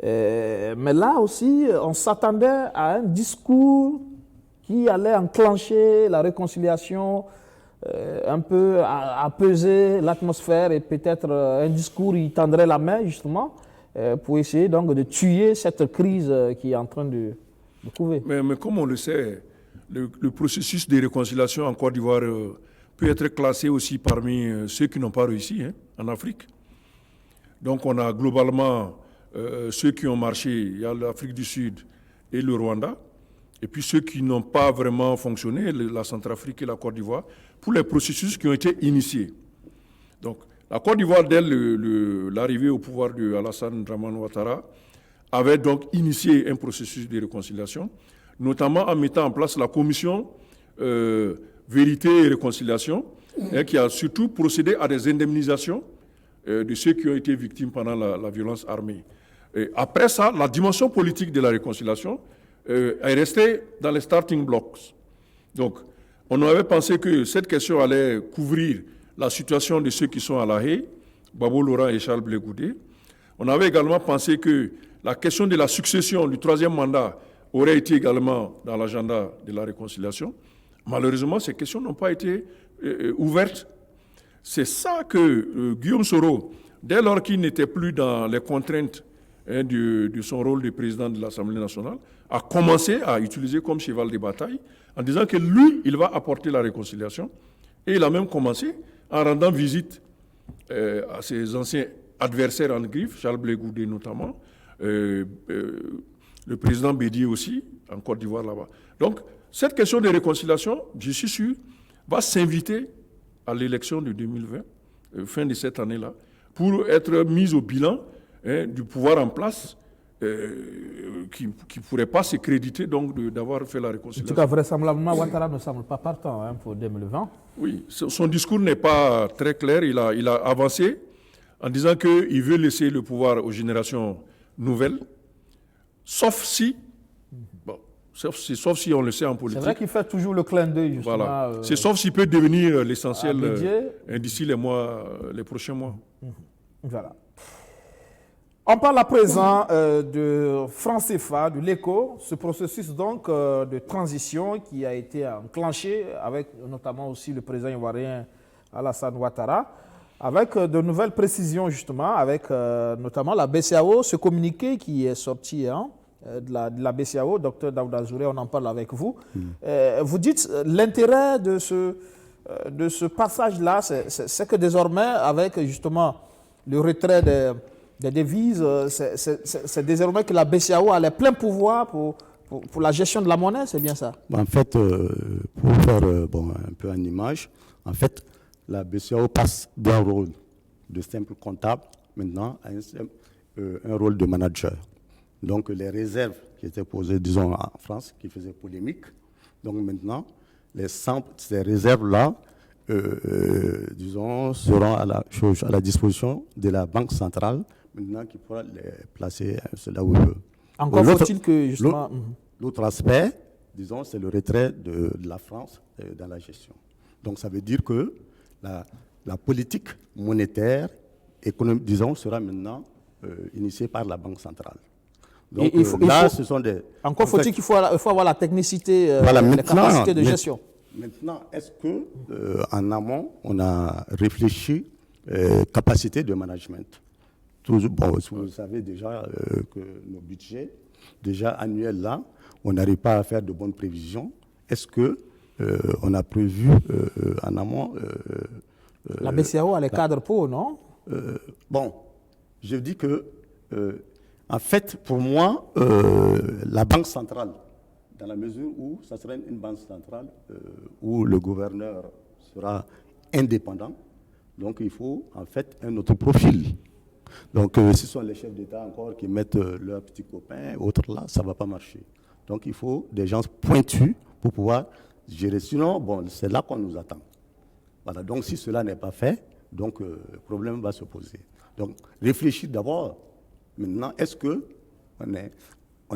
Speaker 1: Mais là aussi, on s'attendait à un discours qui allait enclencher la réconciliation, un peu apaiser l'atmosphère et peut-être un discours qui tendrait la main justement pour essayer donc de tuer cette crise qui est en train de couver.
Speaker 2: Mais comme on le sait, le processus de réconciliation en Côte d'Ivoire peut être classé aussi parmi ceux qui n'ont pas réussi en Afrique. Donc on a globalement ceux qui ont marché, il y a l'Afrique du Sud et le Rwanda, et puis ceux qui n'ont pas vraiment fonctionné, la Centrafrique et la Côte d'Ivoire, pour les processus qui ont été initiés. Donc la Côte d'Ivoire, dès l'arrivée au pouvoir de Alassane Dramane Ouattara, avait donc initié un processus de réconciliation, notamment en mettant en place la commission Vérité et Réconciliation, qui a surtout procédé à des indemnisations de ceux qui ont été victimes pendant la violence armée. Et après ça, la dimension politique de la réconciliation est restée dans les starting blocks. Donc, on avait pensé que cette question allait couvrir la situation de ceux qui sont à La Haye, Babo Laurent et Charles Blé Goudé. On avait également pensé que la question de la succession du troisième mandat aurait été également dans l'agenda de la réconciliation. Malheureusement, ces questions n'ont pas été ouvertes. C'est ça que Guillaume Soro, dès lors qu'il n'était plus dans les contraintes de son rôle de président de l'Assemblée nationale, a commencé à utiliser comme cheval de bataille en disant que lui, il va apporter la réconciliation. Et il a même commencé en rendant visite à ses anciens adversaires en griffe, Charles Blé Goudé notamment, le président Bédié aussi, en Côte d'Ivoire là-bas. Donc, cette question de réconciliation, je suis sûr, va s'inviter à l'élection de 2020, fin de cette année-là, pour être mise au bilan du pouvoir en place qui ne pourrait pas se créditer donc d'avoir fait la réconciliation.
Speaker 1: En tout cas, vraisemblablement, Ouattara ne semble pas partant pour 2020.
Speaker 2: Oui, son discours n'est pas très clair. Il a avancé en disant qu'il veut laisser le pouvoir aux générations nouvelles, sauf si on le sait en politique.
Speaker 1: C'est vrai qu'il fait toujours le clin d'œil, justement.
Speaker 2: Voilà. C'est sauf s'il peut devenir l'essentiel d'ici les prochains mois.
Speaker 1: Voilà. On parle à présent de franc CFA, de l'ECO, ce processus donc de transition qui a été enclenché avec notamment aussi le président ivoirien Alassane Ouattara, avec de nouvelles précisions justement, avec notamment la BCEAO, ce communiqué qui est sorti de la BCEAO, Dr Daouda Zouré, on en parle avec vous. Vous dites l'intérêt de ce passage-là, c'est que désormais, avec justement le retrait des devises, c'est désormais que la BCEAO a les pleins pouvoirs pour la gestion de la monnaie, c'est bien ça?
Speaker 9: En fait, pour faire un peu une image, en fait, la BCEAO passe d'un rôle de simple comptable maintenant à un rôle de manager. Donc les réserves qui étaient posées, disons, en France, qui faisaient polémique, donc maintenant, ces réserves-là, disons, seront à la disposition de la Banque centrale, maintenant qui pourra les placer là où il veut.
Speaker 1: Encore faut-il que, justement...
Speaker 9: L'autre aspect, disons, c'est le retrait de la France dans la gestion. Donc ça veut dire que la politique monétaire, économique, disons, sera maintenant initiée par la Banque centrale. Donc ce sont des...
Speaker 1: Encore faut-il qu'il faut avoir la technicité,
Speaker 9: voilà,
Speaker 1: la capacité de gestion.
Speaker 9: Maintenant, est-ce que en amont, on a réfléchi capacité de management? Vous savez déjà que nos budgets, déjà annuels là, on n'arrive pas à faire de bonnes prévisions. Est-ce que on a prévu en amont
Speaker 1: la BCEAO a les cadres pour, non?
Speaker 9: Je dis que, en fait, pour moi, la Banque centrale, dans la mesure où ça serait une banque centrale où le gouverneur sera indépendant, donc il faut en fait un autre profil. Donc ce sont les chefs d'État encore qui mettent leurs petits copains, autres là, ça ne va pas marcher. Donc il faut des gens pointus pour pouvoir gérer. Sinon, c'est là qu'on nous attend. Voilà, donc si cela n'est pas fait, donc le problème va se poser. Donc réfléchir d'abord. Maintenant, est-ce qu'on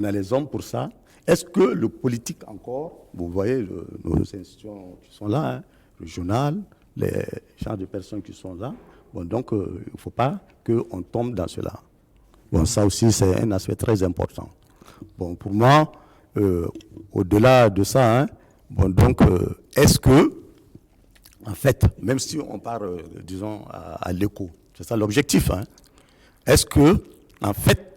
Speaker 9: a les hommes pour ça? Est-ce que le politique encore, vous voyez nos institutions qui sont là, régionales, les gens de personnes qui sont là, donc il ne faut pas qu'on tombe dans cela. Ça aussi, c'est un aspect très important. Pour moi, au-delà de ça, est-ce que, en fait, même si on part, disons, à l'éco, c'est ça l'objectif, est-ce que, en fait,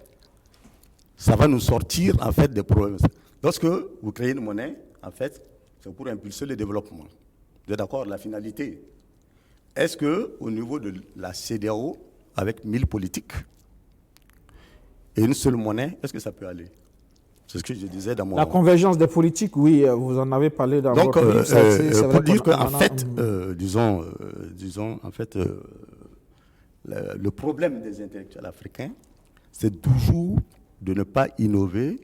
Speaker 9: ça va nous sortir, en fait, des problèmes? Lorsque vous créez une monnaie, en fait, c'est pour impulser le développement. Vous êtes d'accord? La finalité. Est-ce qu'au niveau de la CEDEAO, avec 1000 politiques et une seule monnaie, est-ce que ça peut aller? C'est ce que je disais dans mon...
Speaker 1: La convergence des politiques, oui, vous en avez parlé dans votre livre.
Speaker 9: Pour dire qu'en fait, disons, en fait, le problème des intellectuels africains, c'est toujours de ne pas innover,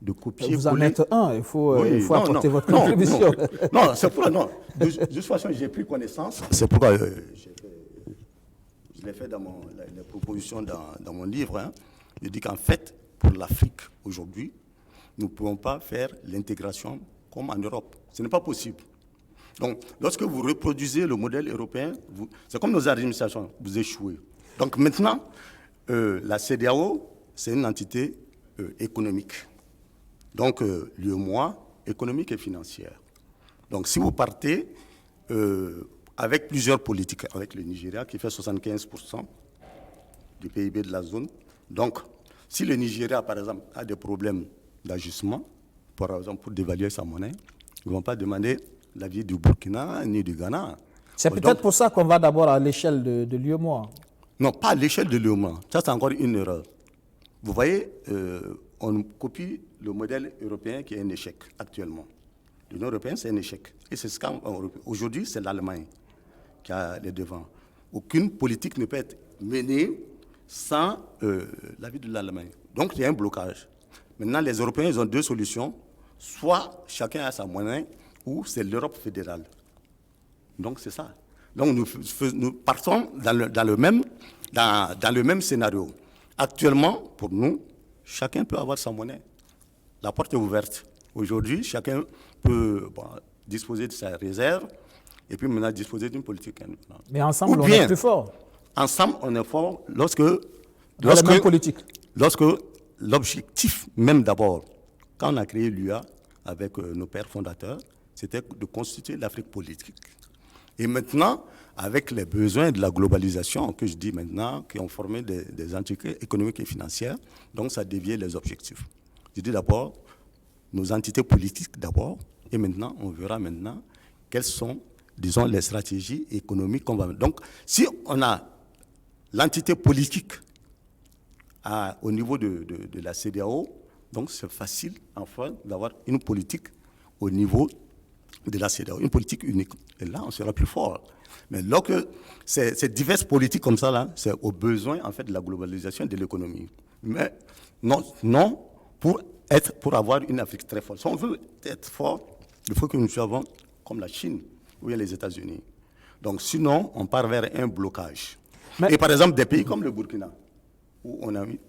Speaker 9: de copier.
Speaker 1: Vous en êtes un, il faut apporter votre contribution.
Speaker 9: Non, c'est pourquoi, non. De toute façon, j'ai pris connaissance. C'est pourquoi je l'ai fait dans les propositions dans mon livre. Je dis qu'en fait, pour l'Afrique aujourd'hui, nous ne pouvons pas faire l'intégration comme en Europe. Ce n'est pas possible. Donc, lorsque vous reproduisez le modèle européen, c'est comme nos administrations, vous échouez. Donc maintenant, la CEDEAO, c'est une entité économique. Donc, l'UEMOA, économique et financière. Donc, si vous partez avec plusieurs politiques, avec le Nigeria qui fait 75% du PIB de la zone, donc, si le Nigeria, par exemple, a des problèmes d'ajustement, par exemple, pour dévaluer sa monnaie, ils ne vont pas demander l'avis du Burkina ni du Ghana.
Speaker 1: C'est peut-être pour ça qu'on va d'abord à l'échelle de l'UEMOA.
Speaker 9: Non, pas à l'échelle de l'UEMOA. Ça, c'est encore une erreur. Vous voyez, on copie le modèle européen qui est un échec actuellement. L'Union européenne, c'est un échec. Et c'est ce qu'aujourd'hui, c'est l'Allemagne qui a les devants. Aucune politique ne peut être menée sans l'avis de l'Allemagne. Donc, il y a un blocage. Maintenant, les Européens, ils ont deux solutions. Soit chacun a sa monnaie, ou c'est l'Europe fédérale. Donc, c'est ça. Donc, nous partons dans le même scénario. Actuellement, pour nous, chacun peut avoir sa monnaie. La porte est ouverte. Aujourd'hui, chacun peut disposer de sa réserve et puis maintenant disposer d'une politique.
Speaker 1: Mais ensemble, on est plus fort.
Speaker 9: Ensemble, on est fort lorsque l'objectif, même d'abord, quand on a créé l'UA avec nos pères fondateurs, c'était de constituer l'Afrique politique. Et maintenant, avec les besoins de la globalisation, que je dis maintenant, qui ont formé des entités économiques et financières, donc ça déviait les objectifs. Je dis d'abord, nos entités politiques d'abord, et maintenant, on verra maintenant quelles sont, disons, les stratégies économiques qu'on va mettre. Donc, si on a l'entité politique au niveau de la CEDEAO, donc c'est facile, enfin, d'avoir une politique au niveau de la CEDEAO, une politique unique. Et là, on sera plus fort. Mais lorsque ces diverses politiques comme ça, là, c'est au besoin, en fait, de la globalisation de l'économie. Mais non pour avoir une Afrique très forte. Si on veut être fort, il faut que nous soyons comme la Chine ou bien les États-Unis. Donc, sinon, on part vers un blocage. Et par exemple, des pays comme le Burkina, où on a mis,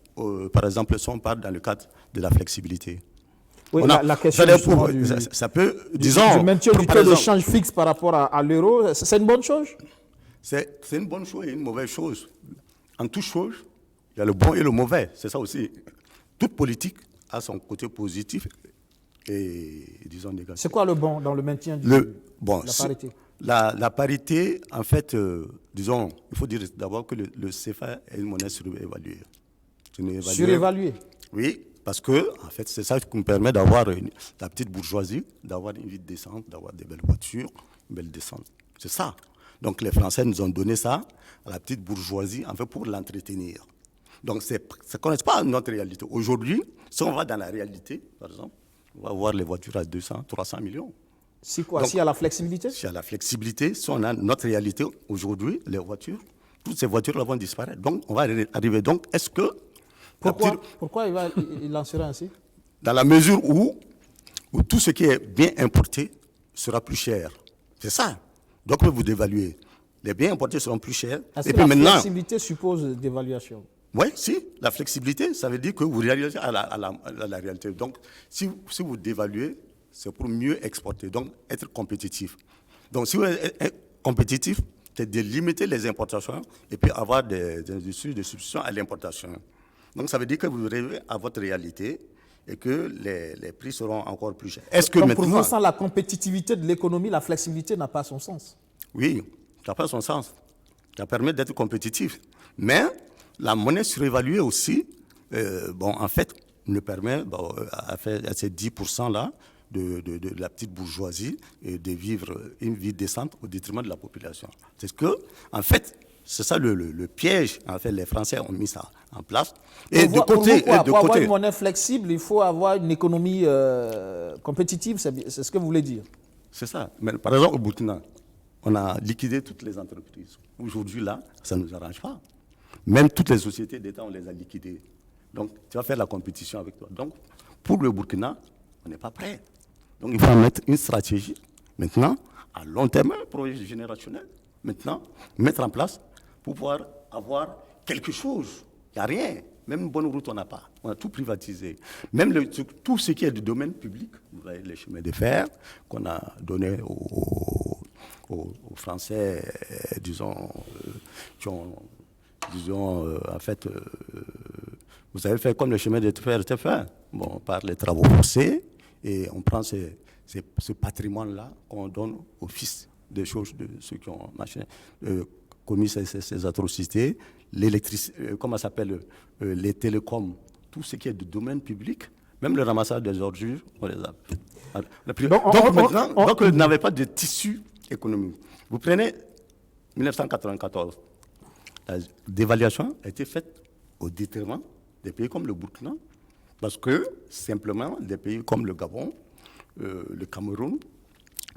Speaker 9: par exemple, si on part dans le cadre de la flexibilité.
Speaker 1: Oui, la question
Speaker 9: ça peut, disons,
Speaker 1: du maintien du taux de change fixe par rapport à l'euro, c'est une bonne chose?
Speaker 9: C'est une bonne chose et une mauvaise chose. En toute chose, il y a le bon et le mauvais, c'est ça aussi. Toute politique a son côté positif et, disons, négatif.
Speaker 1: C'est quoi le bon dans le maintien de la parité?
Speaker 9: La parité, en fait, disons, il faut dire d'abord que le CFA est une monnaie surévaluée.
Speaker 1: Surévaluée?
Speaker 9: Oui, parce que, en fait, c'est ça qui nous permet d'avoir la petite bourgeoisie, d'avoir une vie décente, d'avoir des belles voitures, une belle descente. C'est ça. Donc, les Français nous ont donné ça à la petite bourgeoisie, en fait, pour l'entretenir. Donc, ça ne connaît pas notre réalité. Aujourd'hui, si on va dans la réalité, par exemple, on va voir les voitures à 200, 300 millions.
Speaker 1: C'est quoi? S'il y a la flexibilité?
Speaker 9: S'il y a la flexibilité, si on a notre réalité aujourd'hui, les voitures, toutes ces voitures-là vont disparaître. Donc, on va arriver. Donc, est-ce que...
Speaker 1: Pourquoi il en sera ainsi?
Speaker 9: Dans la mesure où tout ce qui est bien importé sera plus cher. C'est ça. Donc, vous dévaluez. Les biens importés seront plus chers.
Speaker 1: Est-ce que la flexibilité suppose d'évaluation?
Speaker 9: Oui, si. La flexibilité, ça veut dire que vous réalisez à la réalité. Donc, si vous dévaluez, c'est pour mieux exporter, donc être compétitif. Donc, si vous êtes compétitif, c'est de limiter les importations et puis avoir des industries de substitution à l'importation. Donc, ça veut dire que vous arrivez à votre réalité et que les prix seront encore plus chers. Est-ce que
Speaker 1: donc pour vous, sans la compétitivité de l'économie, la flexibilité n'a pas son sens?
Speaker 9: Oui, ça n'a pas son sens. Ça permet d'être compétitif. Mais la monnaie surévaluée aussi, en fait, nous permet à ces 10%-là de la petite bourgeoisie et de vivre une vie décente au détriment de la population. C'est que, en fait, c'est ça le piège. En fait, les Français ont mis ça en place. Et
Speaker 1: pour avoir une monnaie flexible, il faut avoir une économie compétitive, c'est ce que vous voulez dire?
Speaker 9: C'est ça. Mais, par exemple, au Burkina, on a liquidé toutes les entreprises. Aujourd'hui, là, ça ne nous arrange pas. Même toutes les sociétés d'État, on les a liquidées. Donc, tu vas faire la compétition avec toi. Donc, pour le Burkina, on n'est pas prêt. Donc, il faut mettre une stratégie, maintenant, à long terme, un projet générationnel, maintenant, mettre en place pour pouvoir avoir quelque chose. Il n'y a rien. Même une bonne route, on n'a pas. On a tout privatisé. Même tout ce qui est du domaine public, vous voyez, les chemins de fer qu'on a donnés aux Français, disons, qui ont, en fait, vous avez fait comme le chemin de fer était fait. Bon, par les travaux forcés, et on prend ce patrimoine-là qu'on donne aux fils des choses de ceux qui ont commis ces atrocités, l'électricité, comment ça s'appelle, les télécoms, tout ce qui est du domaine public, même le ramassage des ordures, on les a pris. Donc, vous n'avez pas de tissu économique. Vous prenez 1994, la dévaluation a été faite au détriment des pays comme le Burkina, parce que, simplement, des pays comme le Gabon, le Cameroun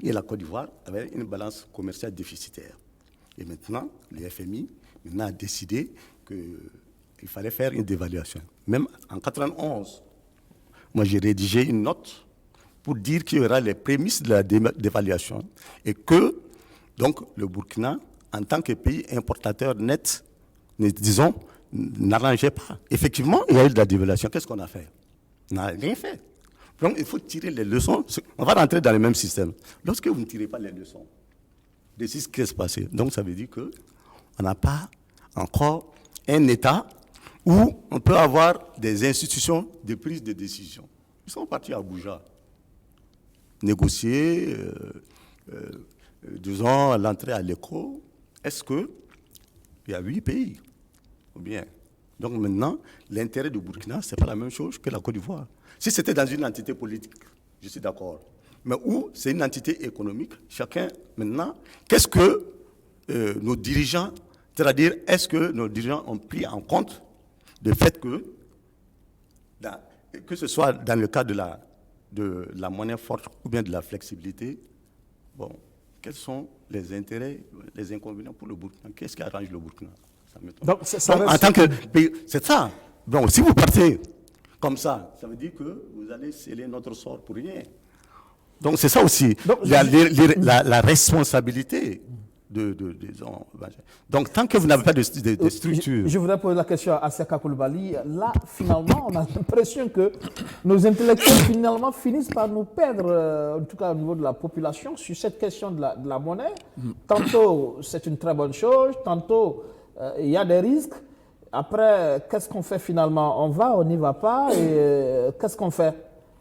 Speaker 9: et la Côte d'Ivoire avaient une balance commerciale déficitaire. Et maintenant, le FMI a décidé qu'il fallait faire une dévaluation. Même en 1991, moi j'ai rédigé une note pour dire qu'il y aura les prémices de la dévaluation et que, donc, le Burkina, en tant que pays importateur net, disons, n'arrangeait pas. Effectivement, il y a eu de la dévaluation. Qu'est-ce qu'on a fait? On n'a rien fait. Donc, il faut tirer les leçons. On va rentrer dans le même système. Lorsque vous ne tirez pas les leçons de ce qui s'est passé, donc ça veut dire qu'on n'a pas encore un État où on peut avoir des institutions de prise de décision. Ils sont partis à Abuja négocier, disons, l'entrée à l'ECO. Est-ce qu'il y a 8 pays? Ou bien. Donc maintenant, l'intérêt du Burkina, ce n'est pas la même chose que la Côte d'Ivoire. Si c'était dans une entité politique, je suis d'accord. Mais où c'est une entité économique, chacun, maintenant, qu'est-ce que nos dirigeants, c'est-à-dire, est-ce que nos dirigeants ont pris en compte le fait que ce soit dans le cas de la monnaie forte ou bien de la flexibilité, bon, quels sont les intérêts, les inconvénients pour le Burkina? Qu'est-ce qui arrange le Burkina? Donc, en tant que pays, c'est ça. Donc, si vous partez comme ça veut dire que vous allez sceller notre sort pour rien. Donc, c'est ça aussi, la responsabilité donc, tant que vous n'avez pas de structure...
Speaker 1: Je voudrais poser la question à Seka Coulibaly. Là, finalement, on a l'impression que nos intellectuels, finalement, finissent par nous perdre, en tout cas au niveau de la population, sur cette question de la monnaie. Tantôt, c'est une très bonne chose, tantôt, il y a des risques. après, qu'est-ce qu'on fait finalement? On va, on n'y va pas, et qu'est-ce qu'on fait?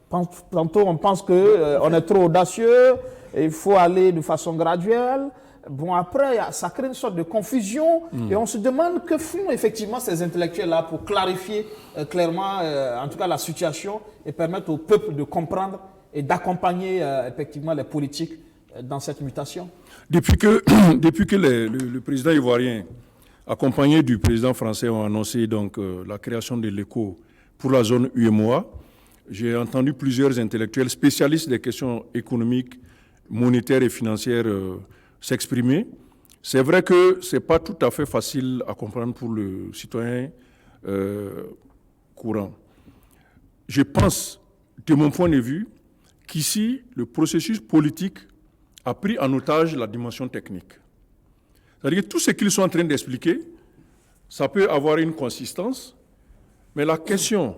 Speaker 1: Tantôt, on pense qu'on est trop audacieux, et il faut aller de façon graduelle. Bon, après, ça crée une sorte de confusion, et on se demande que font effectivement ces intellectuels-là pour clarifier clairement, en tout cas, la situation, et permettre au peuple de comprendre et d'accompagner effectivement les politiques dans cette mutation.
Speaker 2: Depuis que le président ivoirien, accompagné du président français, ont annoncé donc, la création de l'ECO pour la zone UEMOA, j'ai entendu plusieurs intellectuels spécialistes des questions économiques, monétaires et financières s'exprimer. C'est vrai que ce n'est pas tout à fait facile à comprendre pour le citoyen courant. Je pense, de mon point de vue, qu'ici, le processus politique a pris en otage la dimension technique. C'est-à-dire que tout ce qu'ils sont en train d'expliquer, ça peut avoir une consistance, mais la question,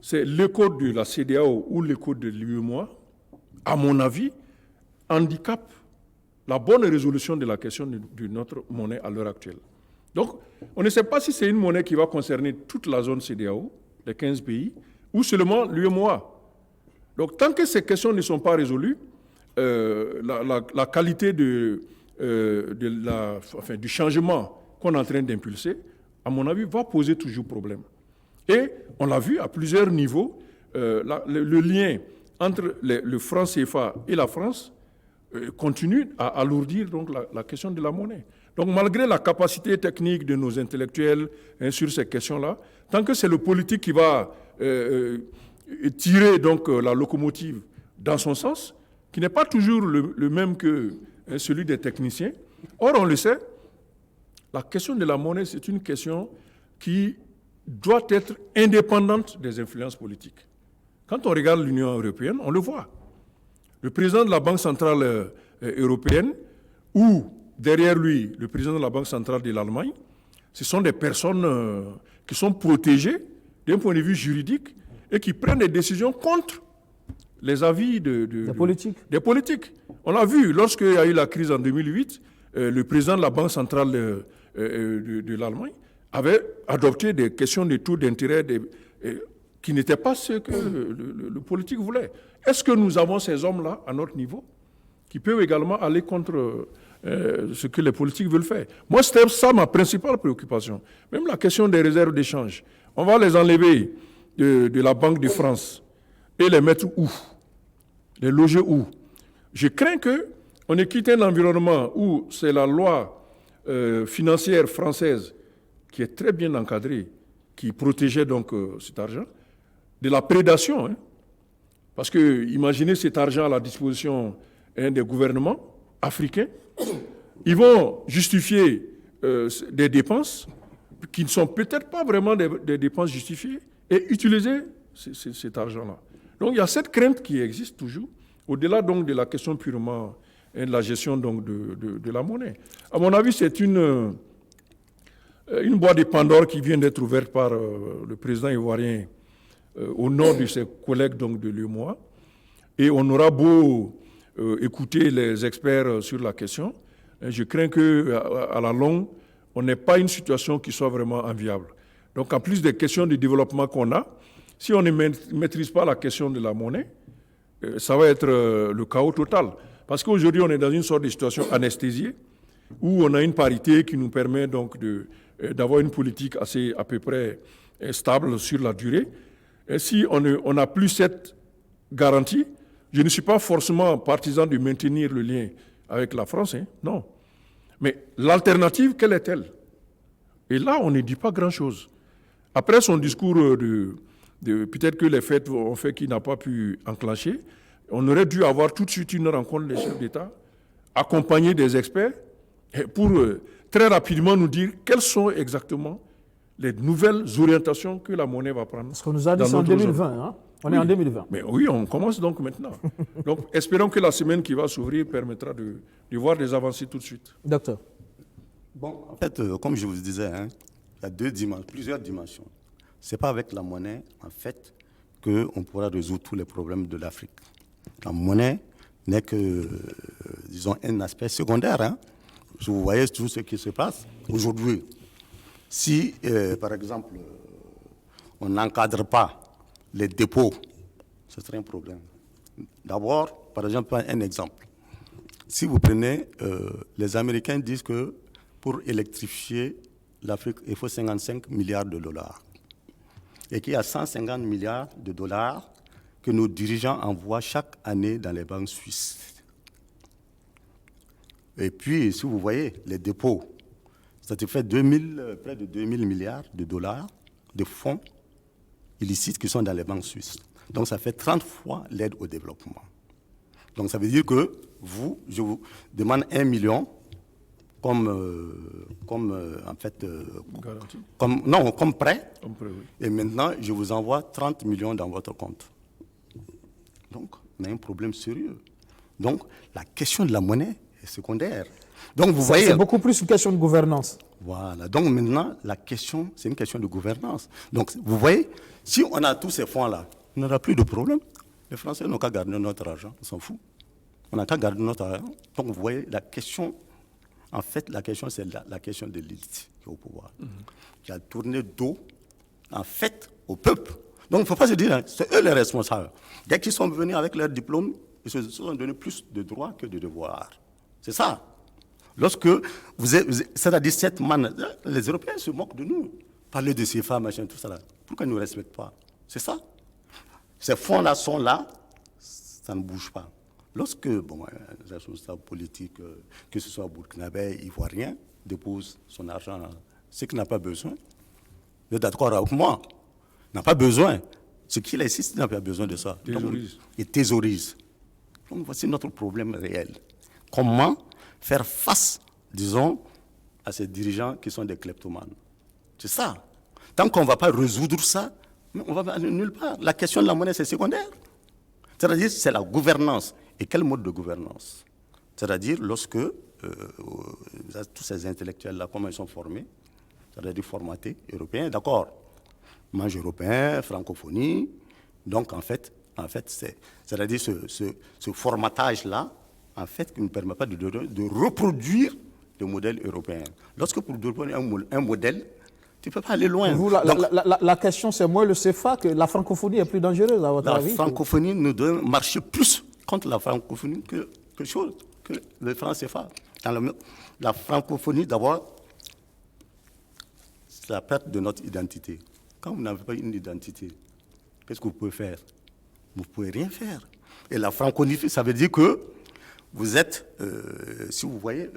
Speaker 2: c'est l'écho de la CEDEAO ou l'écho de l'UEMOA, à mon avis, handicape la bonne résolution de la question de notre monnaie à l'heure actuelle. Donc, on ne sait pas si c'est une monnaie qui va concerner toute la zone CEDEAO, les 15 pays, ou seulement l'UEMOA. Donc, tant que ces questions ne sont pas résolues, la qualité du changement qu'on est en train d'impulser, à mon avis, va poser toujours problème. Et on l'a vu à plusieurs niveaux, le lien entre le franc CFA et la France continue à alourdir donc, la question de la monnaie. Donc malgré la capacité technique de nos intellectuels sur ces questions-là, tant que c'est le politique qui va tirer donc, la locomotive dans son sens, qui n'est pas toujours le même que celui des techniciens. Or, on le sait, la question de la monnaie, c'est une question qui doit être indépendante des influences politiques. Quand on regarde l'Union européenne, on le voit. Le président de la Banque centrale européenne ou derrière lui, le président de la Banque centrale de l'Allemagne, ce sont des personnes qui sont protégées d'un point de vue juridique et qui prennent des décisions contre les avis des politiques. On l'a vu, lorsqu'il y a eu la crise en 2008, le président de la Banque centrale de l'Allemagne avait adopté des questions de taux d'intérêt qui n'étaient pas ce que le politique voulait. Est-ce que nous avons ces hommes-là à notre niveau qui peuvent également aller contre ce que les politiques veulent faire? Moi, c'était ça ma principale préoccupation. Même la question des réserves d'échange. On va les enlever de la Banque de France et les mettre où? Les loger où? Je crains qu'on ait quitté un environnement où c'est la loi financière française qui est très bien encadrée, qui protégeait donc cet argent, de la prédation. Hein. Parce que imaginez cet argent à la disposition des gouvernements africains, ils vont justifier des dépenses qui ne sont peut-être pas vraiment des dépenses justifiées et utiliser cet argent-là. Donc il y a cette crainte qui existe toujours, au-delà donc de la question purement de la gestion donc, de la monnaie. À mon avis, c'est une boîte de Pandore qui vient d'être ouverte par le président ivoirien au nom de ses collègues donc, de l'UEMOA. Et on aura beau écouter les experts sur la question, je crains qu'à la longue, on n'ait pas une situation qui soit vraiment enviable. Donc en plus des questions de développement qu'on a, si on ne maîtrise pas la question de la monnaie, ça va être le chaos total. Parce qu'aujourd'hui, on est dans une sorte de situation anesthésiée, où on a une parité qui nous permet donc d'avoir une politique assez à peu près stable sur la durée. Et si on n'a plus cette garantie, je ne suis pas forcément partisan de maintenir le lien avec la France, hein, non. Mais l'alternative, quelle est-elle? Et là, on ne dit pas grand-chose. Après son discours peut-être que les faits ont fait qu'il n'a pas pu enclencher, on aurait dû avoir tout de suite une rencontre des chefs d'État, accompagner des experts, pour très rapidement nous dire quelles sont exactement les nouvelles orientations que la monnaie va prendre.
Speaker 1: Ce qu'on nous a dit, c'est en 2020. Hein? On est en 2020.
Speaker 2: Mais oui, on commence donc maintenant. Donc, espérons que la semaine qui va s'ouvrir permettra de voir des avancées tout de suite.
Speaker 1: Docteur.
Speaker 9: Bon, en fait, comme je vous disais, hein, il y a plusieurs dimensions. Ce n'est pas avec la monnaie, en fait, qu'on pourra résoudre tous les problèmes de l'Afrique. La monnaie n'est que, disons, un aspect secondaire. Hein. Vous voyez tout ce qui se passe aujourd'hui. Si, par exemple, on n'encadre pas les dépôts, ce serait un problème. D'abord, par exemple, un exemple. Si vous prenez, les Américains disent que pour électrifier l'Afrique, il faut 55 milliards de dollars. Et qu'il y a 150 milliards de dollars que nos dirigeants envoient chaque année dans les banques suisses. Et puis, si vous voyez, les dépôts, ça te fait près de 2000 milliards de dollars de fonds illicites qui sont dans les banques suisses. Donc, ça fait 30 fois l'aide au développement. Donc, ça veut dire que je vous demande 1 million comme prêt.
Speaker 2: Oui.
Speaker 9: Et maintenant, je vous envoie 30 millions dans votre compte. Donc, on a un problème sérieux. Donc, la question de la monnaie est secondaire. Donc, vous voyez,
Speaker 1: c'est beaucoup plus une question de gouvernance.
Speaker 9: Voilà. Donc, maintenant, la question, c'est une question de gouvernance. Donc, vous voyez, si on a tous ces fonds-là, on n'aura plus de problème. Les Français n'ont qu'à garder notre argent, on s'en fout. On n'a qu'à garder notre argent. Donc, vous voyez, la question, en fait, la question, c'est la question de l'élite qui est au pouvoir, qui a tourné dos, en fait, au peuple. Donc, il ne faut pas se dire, hein, c'est eux les responsables. Dès qu'ils sont venus avec leur diplôme, ils se sont donnés plus de droits que de devoirs. C'est ça. Lorsque c'est-à-dire cette manne, les Européens se moquent de nous. Parler de ces femmes, machin, tout ça là. Pourquoi ils ne nous respectent pas? C'est ça. Ces fonds-là sont là, ça ne bouge pas. Lorsque, les responsables politiques, que ce soit burkinabé, ivoirien, dépose son argent, ce qu'il n'a pas besoin, vous êtes d'accord avec moi? N'a pas besoin. Ce qu'il insiste, il n'a pas besoin de ça. Il thésaurise. Donc, voici notre problème réel. Comment faire face, disons, à ces dirigeants qui sont des kleptomanes? C'est ça. Tant qu'on ne va pas résoudre ça, on va aller nulle part. La question de la monnaie, c'est secondaire. C'est-à-dire, c'est la gouvernance. Et quel mode de gouvernance? C'est-à-dire, lorsque tous ces intellectuels-là, comment ils sont formés, c'est-à-dire formatés, européens, d'accord, mange européen, francophonie, donc en fait c'est-à-dire ce formatage-là, en fait, qui ne permet pas de reproduire le modèle européen. Lorsque pour reproduire un modèle, tu ne peux pas aller loin.
Speaker 1: Vous, la question, c'est moins le CFA que la francophonie est plus dangereuse, à votre avis?
Speaker 9: La francophonie nous doit marcher plus contre la francophonie que le franc CFA. La francophonie, d'abord, c'est la perte de notre identité. Quand vous n'avez pas une identité, qu'est-ce que vous pouvez faire? Vous ne pouvez rien faire. Et la francophonie, ça veut dire que vous êtes, si vous voyez,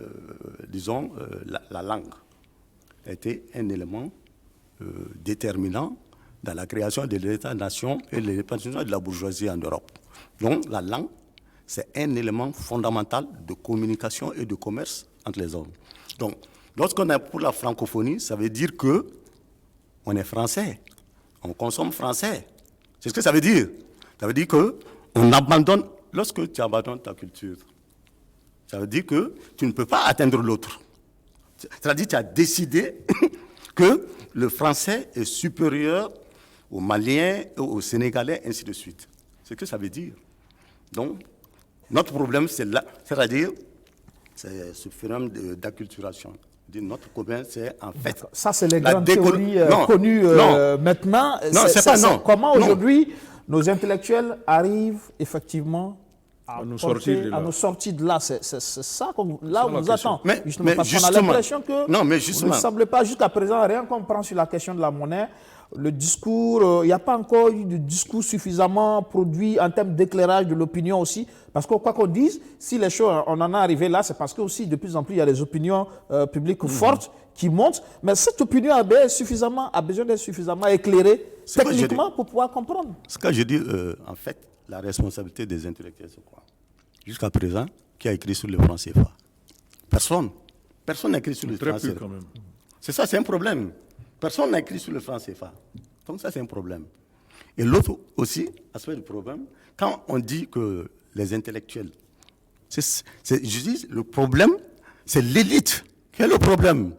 Speaker 9: disons, la langue a été un élément déterminant dans la création de l'État-nation et l'épanouissement de la bourgeoisie en Europe. Donc, la langue, c'est un élément fondamental de communication et de commerce entre les hommes. Donc, lorsqu'on est pour la francophonie, ça veut dire que on est français, on consomme français. C'est ce que ça veut dire. Ça veut dire qu'on abandonne, lorsque tu abandonnes ta culture, ça veut dire que tu ne peux pas atteindre l'autre. C'est-à-dire que tu as décidé que le français est supérieur aux Maliens, aux Sénégalais, ainsi de suite. C'est ce que ça veut dire. Donc, notre problème, c'est là, c'est-à-dire, c'est ce phénomène d'acculturation. Notre problème, c'est en fait...
Speaker 1: Ça, c'est les grandes théories connues maintenant.
Speaker 9: Non, c'est pas non.
Speaker 1: Comment aujourd'hui nos intellectuels arrivent effectivement à nous sortir de là? C'est ça qu'on nous attend. Parce qu'on a l'impression que vous ne semblez pas, jusqu'à présent, rien comprendre sur la question de la monnaie. Le discours, il n'y a pas encore eu de discours suffisamment produit en termes d'éclairage de l'opinion aussi. Parce que quoi qu'on dise, si les choses, on en est arrivé là, c'est parce que aussi de plus en plus, il y a des opinions publiques fortes qui montent. Mais cette opinion a besoin d'être suffisamment éclairée techniquement pour pouvoir comprendre.
Speaker 9: Ce que je dis, en fait, la responsabilité des intellectuels, c'est quoi? Jusqu'à présent, qui a écrit sur le franc CFA? Personne. Personne n'a écrit sur le franc CFA. C'est ça, c'est un problème. Personne n'a écrit sur le franc CFA. Donc ça, c'est un problème. Et l'autre aussi, aspect du problème, quand on dit que les intellectuels, je dis, le problème, c'est l'élite. Quel est le problème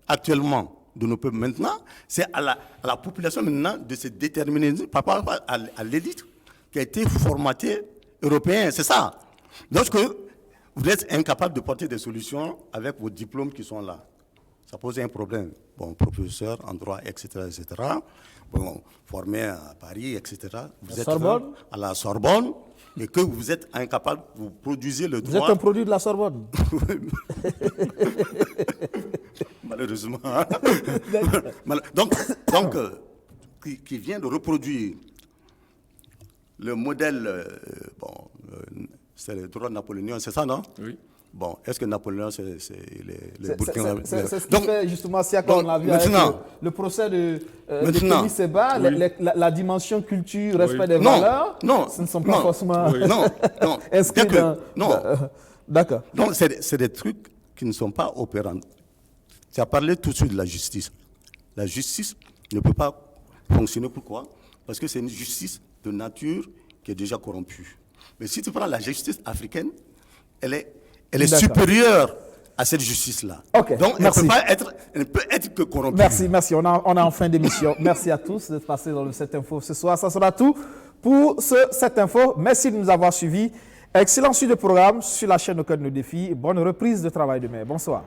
Speaker 9: actuellement de nos peuples maintenant? C'est à la population maintenant de se déterminer par rapport à l'élite qui a été formatée européenne. C'est ça. Lorsque vous êtes incapable de porter des solutions avec vos diplômes qui sont là, ça pose un problème. Bon, professeur en droit, etc., bon, formé à Paris, etc. Vous êtes à la Sorbonne et que vous êtes incapable, vous produisez le droit.
Speaker 1: Vous êtes un produit de la Sorbonne.
Speaker 9: Malheureusement. Donc qui vient de reproduire le modèle, c'est le droit napoléonien, c'est ça, non?
Speaker 2: Oui.
Speaker 9: Bon, est-ce que Napoléon, c'est le Burkina?
Speaker 1: C'est ce qui fait justement, si on l'a vu avec le procès de Kémy Séba, la dimension culture, respect des valeurs, ce ne sont pas forcément inscrits dans... D'accord.
Speaker 9: Donc, c'est des trucs qui ne sont pas opérants. Tu as parlé tout de suite de la justice. La justice ne peut pas fonctionner. Pourquoi? Parce que c'est une justice de nature qui est déjà corrompue. Mais si tu prends la justice africaine, elle est supérieure à cette justice-là.
Speaker 1: Okay,
Speaker 9: donc, elle ne peut être que corrompue.
Speaker 1: Merci. On est en fin d'émission. Merci à tous d'être passés dans le 7 Info ce soir. Ça sera tout pour ce 7 Info. Merci de nous avoir suivis. Excellent suite de programme sur la chaîne Au Cœur de nos défis. Bonne reprise de travail demain. Bonsoir.